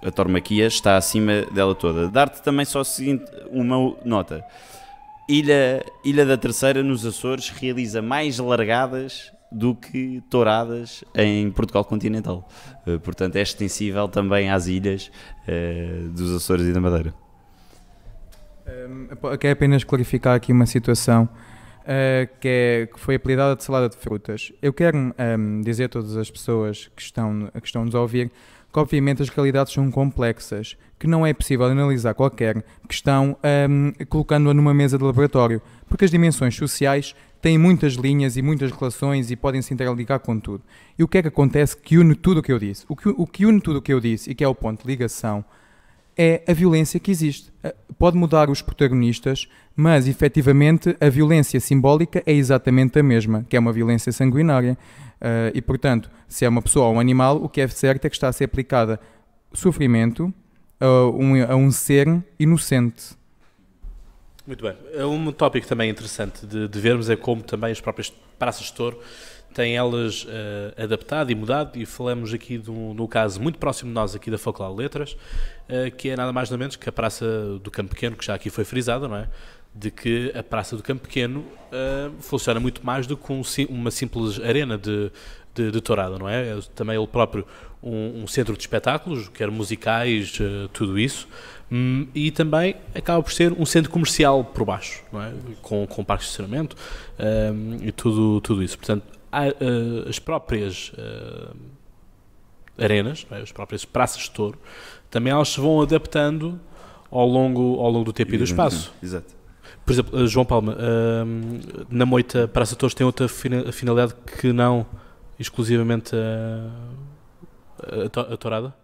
a tauromaquia está acima dela toda. Dar-te também só o seguinte, uma nota. Ilha da Terceira, nos Açores, realiza mais largadas do que touradas em Portugal continental. Portanto, é extensível também às ilhas dos Açores e da Madeira. Quero apenas clarificar aqui uma situação que foi apelidada de salada de frutas. Eu quero dizer a todas as pessoas que estão-nos a ouvir que obviamente as realidades são complexas, que não é possível analisar qualquer questão colocando-a numa mesa de laboratório, porque as dimensões sociais têm muitas linhas e muitas relações e podem se interligar com tudo. E o que é que acontece que une tudo o que eu disse? O que une tudo o que eu disse e que é o ponto de ligação é a violência que existe. Pode mudar os protagonistas, mas efetivamente a violência simbólica é exatamente a mesma, que é uma violência sanguinária. E portanto, se é uma pessoa ou um animal, o que é certo é que está a ser aplicada sofrimento a um ser inocente. Muito bem. Um tópico também interessante de vermos é como também as próprias praças de touro têm elas adaptado e mudado, e falamos aqui de um caso muito próximo de nós aqui da Faculdade de Letras, que é nada mais nada menos que a Praça do Campo Pequeno, que já aqui foi frisada, não é? De que a Praça do Campo Pequeno funciona muito mais do que uma simples arena de tourada, não é? É também ele próprio um centro de espetáculos, quer musicais, tudo isso, e também acaba por ser um centro comercial por baixo, não é? Com parque de estacionamento e tudo isso. Portanto, as próprias arenas, não é? As próprias praças de touro, também elas se vão adaptando ao longo do tempo e do espaço. Exato. Por exemplo, João Palma, na Moita Praça de Touros tem outra finalidade que não exclusivamente a tourada?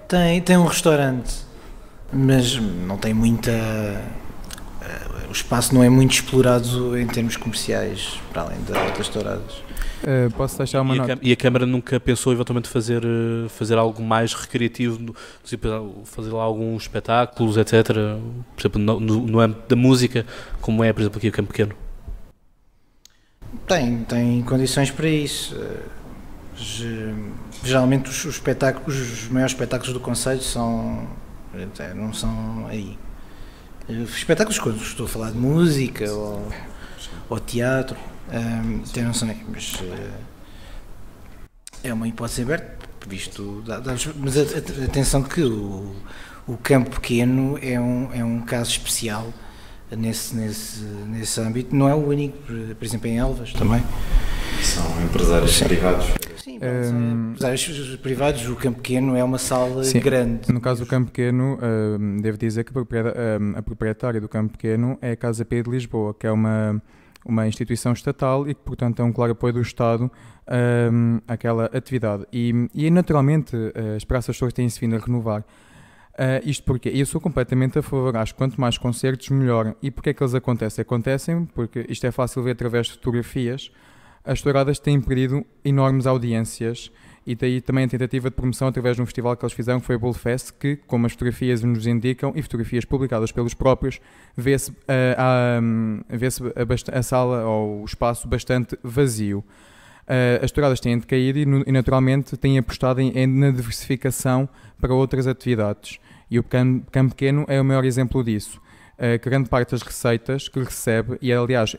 Tem um restaurante, mas não tem muita... o espaço não é muito explorado em termos comerciais, para além das touradas. Posso deixar uma nota? E a Câmara nunca pensou eventualmente fazer algo mais recreativo, fazer lá alguns espetáculos, etc., por exemplo, no âmbito da música, como é, por exemplo, aqui o Campo Pequeno? Tem condições para isso. Geralmente os maiores espetáculos do concelho não são aí. Espetáculos, quando estou a falar de música ou teatro, não são aí, mas É uma hipótese aberta, visto, mas atenção que o campo pequeno é um caso especial nesse âmbito. Não é o único, por exemplo, em Elvas também. São empresários privados. Sim, são empresários privados. O campo pequeno é uma sala grande. No caso do campo pequeno, devo dizer que a proprietária do campo pequeno é a Casa Pia de Lisboa, que é uma instituição estatal e que, portanto, é um claro apoio do Estado àquela atividade. E naturalmente, as praças todas têm-se vindo a renovar. Isto porque eu sou completamente a favor, acho que quanto mais concertos, melhor. E porquê é que eles acontecem? Acontecem porque isto é fácil ver através de fotografias. As touradas têm perdido enormes audiências e daí também a tentativa de promoção através de um festival que eles fizeram, que foi o Bullfest, que, como as fotografias nos indicam, e fotografias publicadas pelos próprios, vê-se a sala ou o espaço bastante vazio. As touradas têm decaído e naturalmente têm apostado na diversificação para outras atividades. E o campo pequeno é o maior exemplo disso. Grande parte das receitas que recebe, e aliás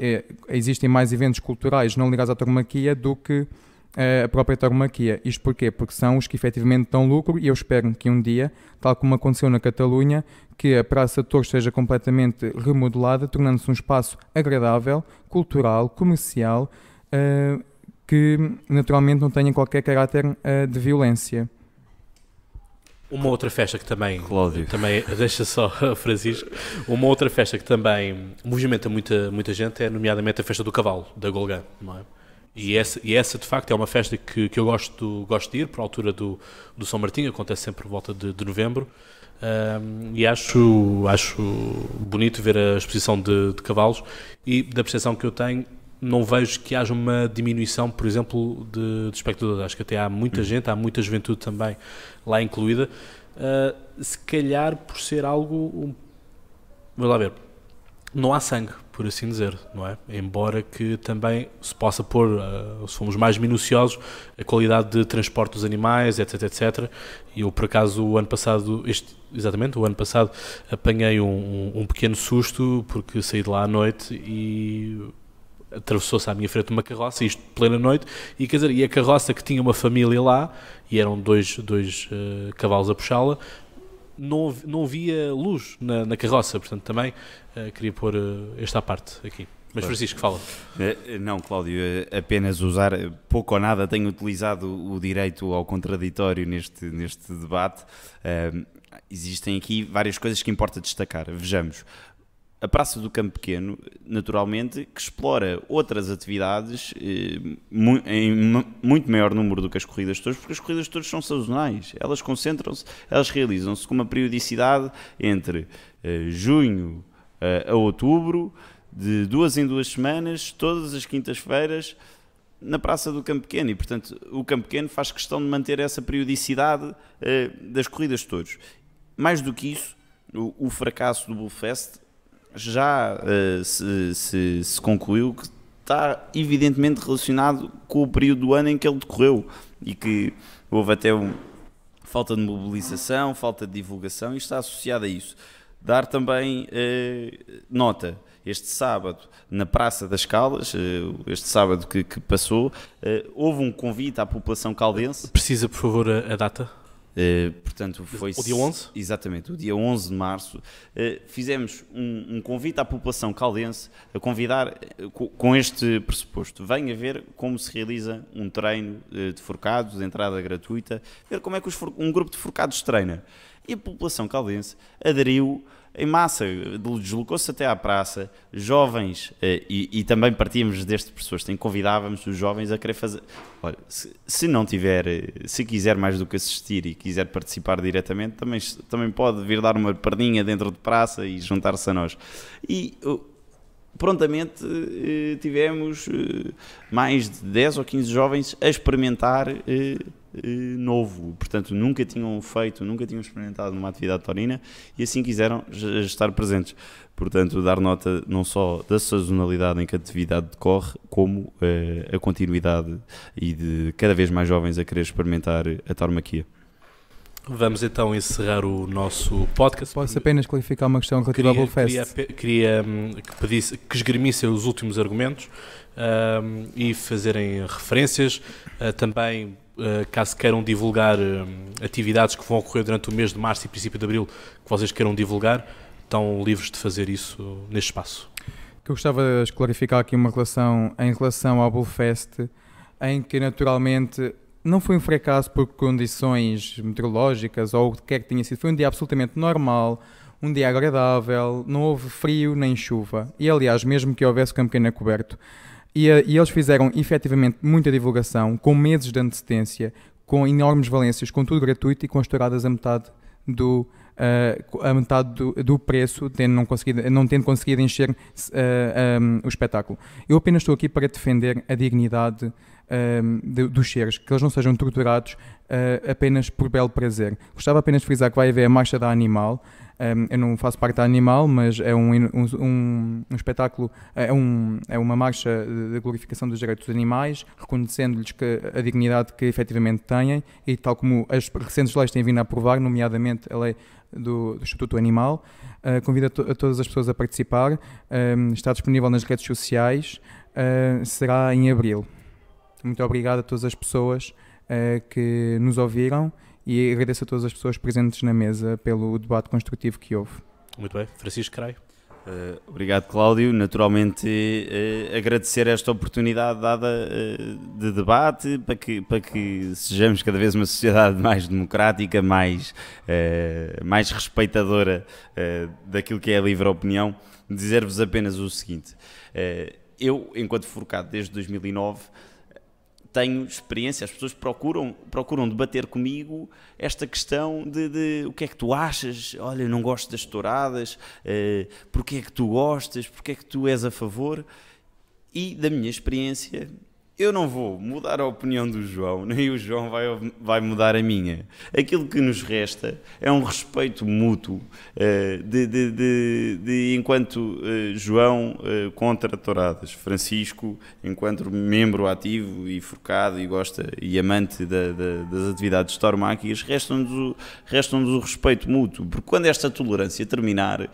existem mais eventos culturais não ligados à tauromaquia do que a própria tauromaquia. Isto porquê? Porque são os que efetivamente dão lucro, e eu espero que um dia, tal como aconteceu na Catalunha, que a Praça de Touros seja completamente remodelada, tornando-se um espaço agradável, cultural, comercial, que naturalmente não tenha qualquer caráter de violência. Uma outra festa que também deixa só, Francisco, uma outra festa que também movimenta muita gente é nomeadamente a festa do cavalo, da Golgã, não é? E essa de facto é uma festa que eu gosto de ir, por altura do São Martinho, acontece sempre por volta de novembro, e acho bonito ver a exposição de cavalos, e da percepção que eu tenho, não vejo que haja uma diminuição, por exemplo, de espectadores. Acho que até há muita gente, há muita juventude também lá incluída. Se calhar por ser algo... Vamos lá ver. Não há sangue, por assim dizer, não é? Embora que também se possa pôr, se formos mais minuciosos, a qualidade de transporte dos animais, etc, etc. E eu, por acaso, o ano passado, apanhei um pequeno susto, porque saí de lá à noite e... atravessou-se à minha frente uma carroça, isto plena noite, e quer dizer, e a carroça que tinha uma família lá, e eram dois cavalos a puxá-la, não havia luz na carroça, portanto também queria pôr esta parte aqui. Mas Francisco, fala. Não, Cláudio, apenas usar, pouco ou nada tenho utilizado o direito ao contraditório neste debate. Existem aqui várias coisas que importa destacar. Vejamos. A Praça do Campo Pequeno, naturalmente, que explora outras atividades em muito maior número do que as corridas de touros, porque as corridas de touros são sazonais. Elas concentram-se, elas realizam-se com uma periodicidade entre junho a outubro, de 2 em 2 semanas, todas as quintas-feiras, na Praça do Campo Pequeno. E, portanto, o Campo Pequeno faz questão de manter essa periodicidade das corridas de touros. Mais do que isso, o fracasso do Bullfest já se concluiu que está evidentemente relacionado com o período do ano em que ele decorreu e que houve até falta de mobilização, falta de divulgação, e está associado a isso. Dar também nota, este sábado na Praça das Caldas, este sábado que passou, houve um convite à população caldense. Precisa, por favor, a data? Portanto, foi o dia 11? Exatamente, o dia 11 de março. Fizemos um convite à população caldense a convidar com este pressuposto: venha ver como se realiza um treino de forcados, de entrada gratuita, ver como é que um grupo de forcados treina. E a população caldense aderiu em massa, deslocou-se até à praça, jovens, e também partíamos deste pressuposto, convidávamos os jovens a querer fazer. Olha, se quiser mais do que assistir e quiser participar diretamente, também pode vir dar uma perninha dentro de praça e juntar-se a nós. E prontamente tivemos mais de 10 ou 15 jovens a experimentar novo, portanto nunca tinham experimentado uma atividade taurina e assim quiseram estar presentes. Portanto, dar nota não só da sazonalidade em que a atividade decorre, como a continuidade e de cada vez mais jovens a querer experimentar a tauromaquia. Vamos então encerrar o nosso podcast. Posso apenas clarificar uma questão relativa ao Bullfest? Queria que esgrimissem os últimos argumentos e fazerem referências. Também, caso queiram divulgar atividades que vão ocorrer durante o mês de março e princípio de abril, que vocês queiram divulgar, estão livres de fazer isso neste espaço. Eu gostava de clarificar aqui uma relação em relação ao Bullfest, em que naturalmente não foi um fracasso por condições meteorológicas ou o que quer que tenha sido. Foi um dia absolutamente normal, um dia agradável, não houve frio nem chuva. E aliás, mesmo que houvesse o campo pequeno coberto. E eles fizeram efetivamente muita divulgação, com meses de antecedência, com enormes valências, com tudo gratuito e com as touradas a metade do preço, não tendo conseguido encher o espetáculo. Eu apenas estou aqui para defender a dignidade dos seres, que eles não sejam torturados apenas por belo prazer. Gostava apenas de frisar que vai haver a Marcha da Animal. Eu não faço parte da Animal, mas é um espetáculo, é uma marcha de glorificação dos direitos dos animais, reconhecendo-lhes a dignidade que efetivamente têm, e tal como as recentes leis têm vindo a aprovar, nomeadamente a lei do Estatuto Animal. Convido a todas as pessoas a participar. Está disponível nas redes sociais. Será em abril. Muito obrigado a todas as pessoas que nos ouviram e agradeço a todas as pessoas presentes na mesa pelo debate construtivo que houve. Muito bem. Francisco Craio. Obrigado, Cláudio. Naturalmente, agradecer esta oportunidade dada de debate para que sejamos cada vez uma sociedade mais democrática, mais respeitadora daquilo que é a livre opinião. Dizer-vos apenas o seguinte: eu, enquanto forcado desde 2009, tenho experiência, as pessoas procuram debater comigo esta questão de o que é que tu achas, olha, eu não gosto das touradas, porque é que tu gostas, porque é que tu és a favor, e da minha experiência eu não vou mudar a opinião do João, nem o João vai mudar a minha. Aquilo que nos resta é um respeito mútuo de enquanto João contra touradas, Francisco enquanto membro ativo e focado e gosta e amante das atividades tauromáquicas, resta-nos o respeito mútuo, porque quando esta tolerância terminar,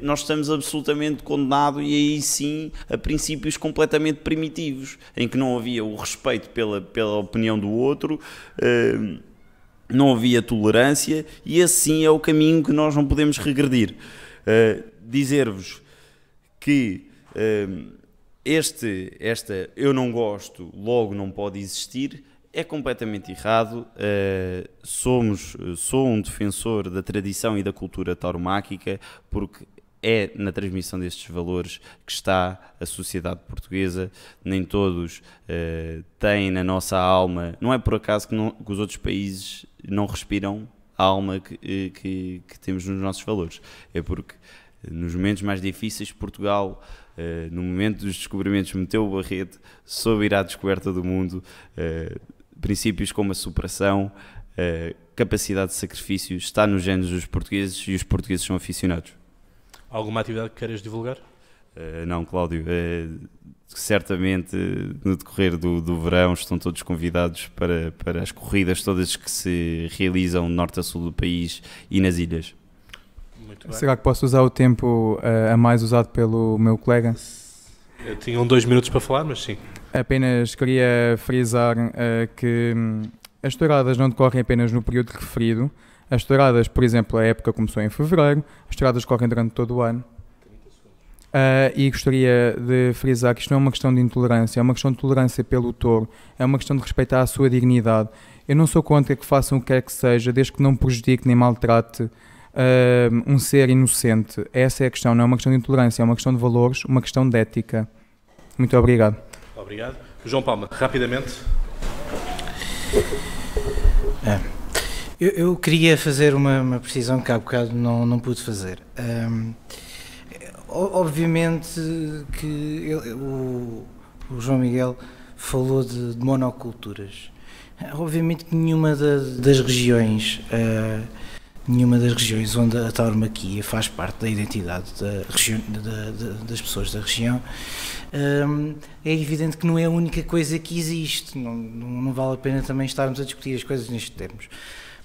nós estamos absolutamente condenados, e aí sim a princípios completamente primitivos, em que não havia o respeito pela opinião do outro, não havia tolerância, e assim é o caminho que nós não podemos regredir. Dizer-vos que eu não gosto, logo não pode existir, é completamente errado. Sou um defensor da tradição e da cultura tauromáquica, porque é na transmissão destes valores que está a sociedade portuguesa. Nem todos têm na nossa alma, não é por acaso que os outros países não respiram a alma que temos nos nossos valores, é porque nos momentos mais difíceis Portugal, no momento dos descobrimentos, meteu o barrete, soube ir à descoberta do mundo, princípios como a superação, capacidade de sacrifício, está nos genes dos portugueses, e os portugueses são aficionados. Alguma atividade que queiras divulgar? Não, Cláudio. Certamente no decorrer do verão estão todos convidados para as corridas todas que se realizam norte a sul do país e nas ilhas. Muito bem. Será que posso usar o tempo a mais usado pelo meu colega? Tinham 2 minutos para falar, mas sim. Apenas queria frisar que as touradas não decorrem apenas no período referido. As touradas, por exemplo, a época começou em fevereiro, as touradas correm durante todo o ano. E gostaria de frisar que isto não é uma questão de intolerância, é uma questão de tolerância pelo touro, é uma questão de respeitar a sua dignidade. Eu não sou contra que façam o que quer que seja, desde que não prejudique nem maltrate um ser inocente. Essa é a questão, não é uma questão de intolerância, é uma questão de valores, uma questão de ética. Muito obrigado. Obrigado. João Palma, rapidamente. Eu queria fazer uma precisão que há bocado não pude fazer. Obviamente que o João Miguel falou de monoculturas. Obviamente que nenhuma das regiões onde a tauromaquia faz parte da identidade das pessoas da região, é evidente que não é a única coisa que existe. Não vale a pena também estarmos a discutir as coisas nestes termos.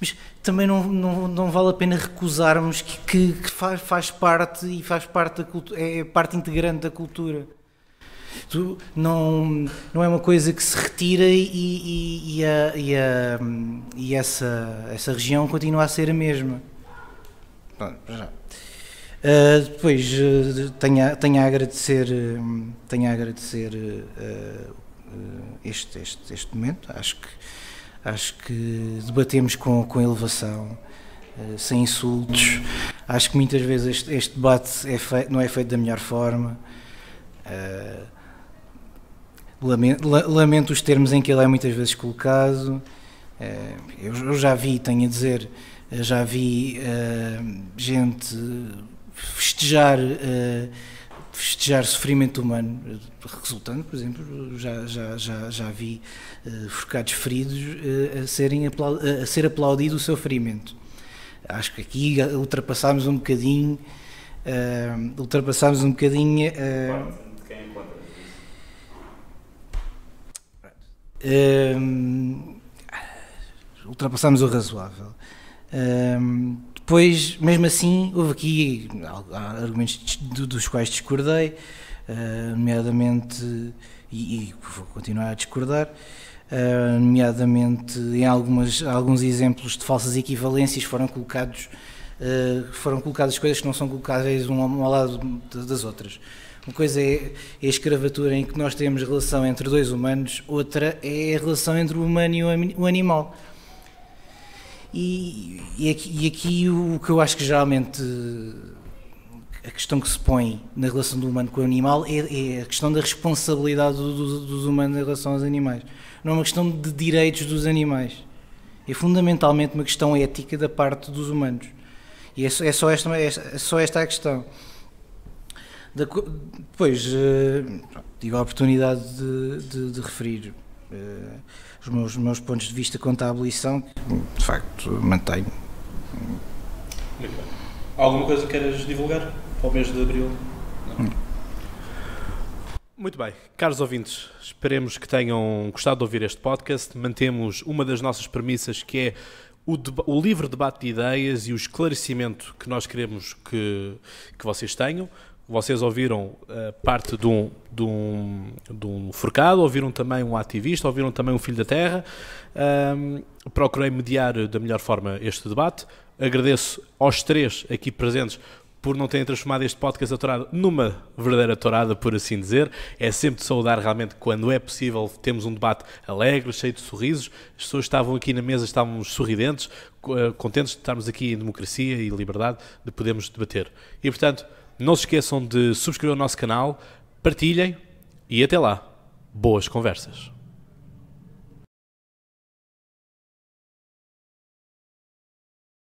Mas também não vale a pena recusarmos que faz parte e faz parte da cultura, é parte integrante da cultura. Não é uma coisa que se retira e essa região continua a ser a mesma. Bom, já. Depois tenho a agradecer este momento. Acho que debatemos com elevação, sem insultos. Acho que muitas vezes este debate não é feito da melhor forma. Lamento os termos em que ele é muitas vezes colocado. Eu já vi, tenho a dizer, gente festejar sofrimento humano resultante, por exemplo, já vi forcados feridos a ser aplaudido o seu ferimento. Acho que aqui ultrapassámos um bocadinho ultrapassámos o razoável. Depois, mesmo assim, houve aqui argumentos dos quais discordei, nomeadamente, e vou continuar a discordar, nomeadamente em alguns exemplos de falsas equivalências foram colocadas coisas que não são colocadas uma ao lado das outras. Uma coisa é a escravatura em que nós temos relação entre dois humanos, outra é a relação entre o humano e o animal. E aqui o que eu acho que geralmente a questão que se põe na relação do humano com o animal é a questão da responsabilidade dos humanos em relação aos animais. Não é uma questão de direitos dos animais. É fundamentalmente uma questão ética da parte dos humanos. E é só esta a questão. Depois tive a oportunidade de referir os meus pontos de vista quanto à abolição, que de facto mantenho. Muito bem. Alguma coisa que queiras divulgar para o mês de abril? Não. Muito bem, caros ouvintes, esperemos que tenham gostado de ouvir este podcast. Mantemos uma das nossas premissas, que é o livre debate de ideias e o esclarecimento que nós queremos que vocês tenham. Vocês ouviram parte de um forcado, ouviram também um ativista, ouviram também um filho da terra. Procurei mediar da melhor forma este debate. Agradeço aos três aqui presentes por não terem transformado este podcast da Tourada numa verdadeira tourada, por assim dizer. É sempre de saudar realmente, quando é possível, temos um debate alegre, cheio de sorrisos. As pessoas estavam aqui na mesa, estávamos sorridentes, contentes de estarmos aqui em democracia e liberdade, de podermos debater. E, portanto, não se esqueçam de subscrever o nosso canal, partilhem e até lá. Boas conversas.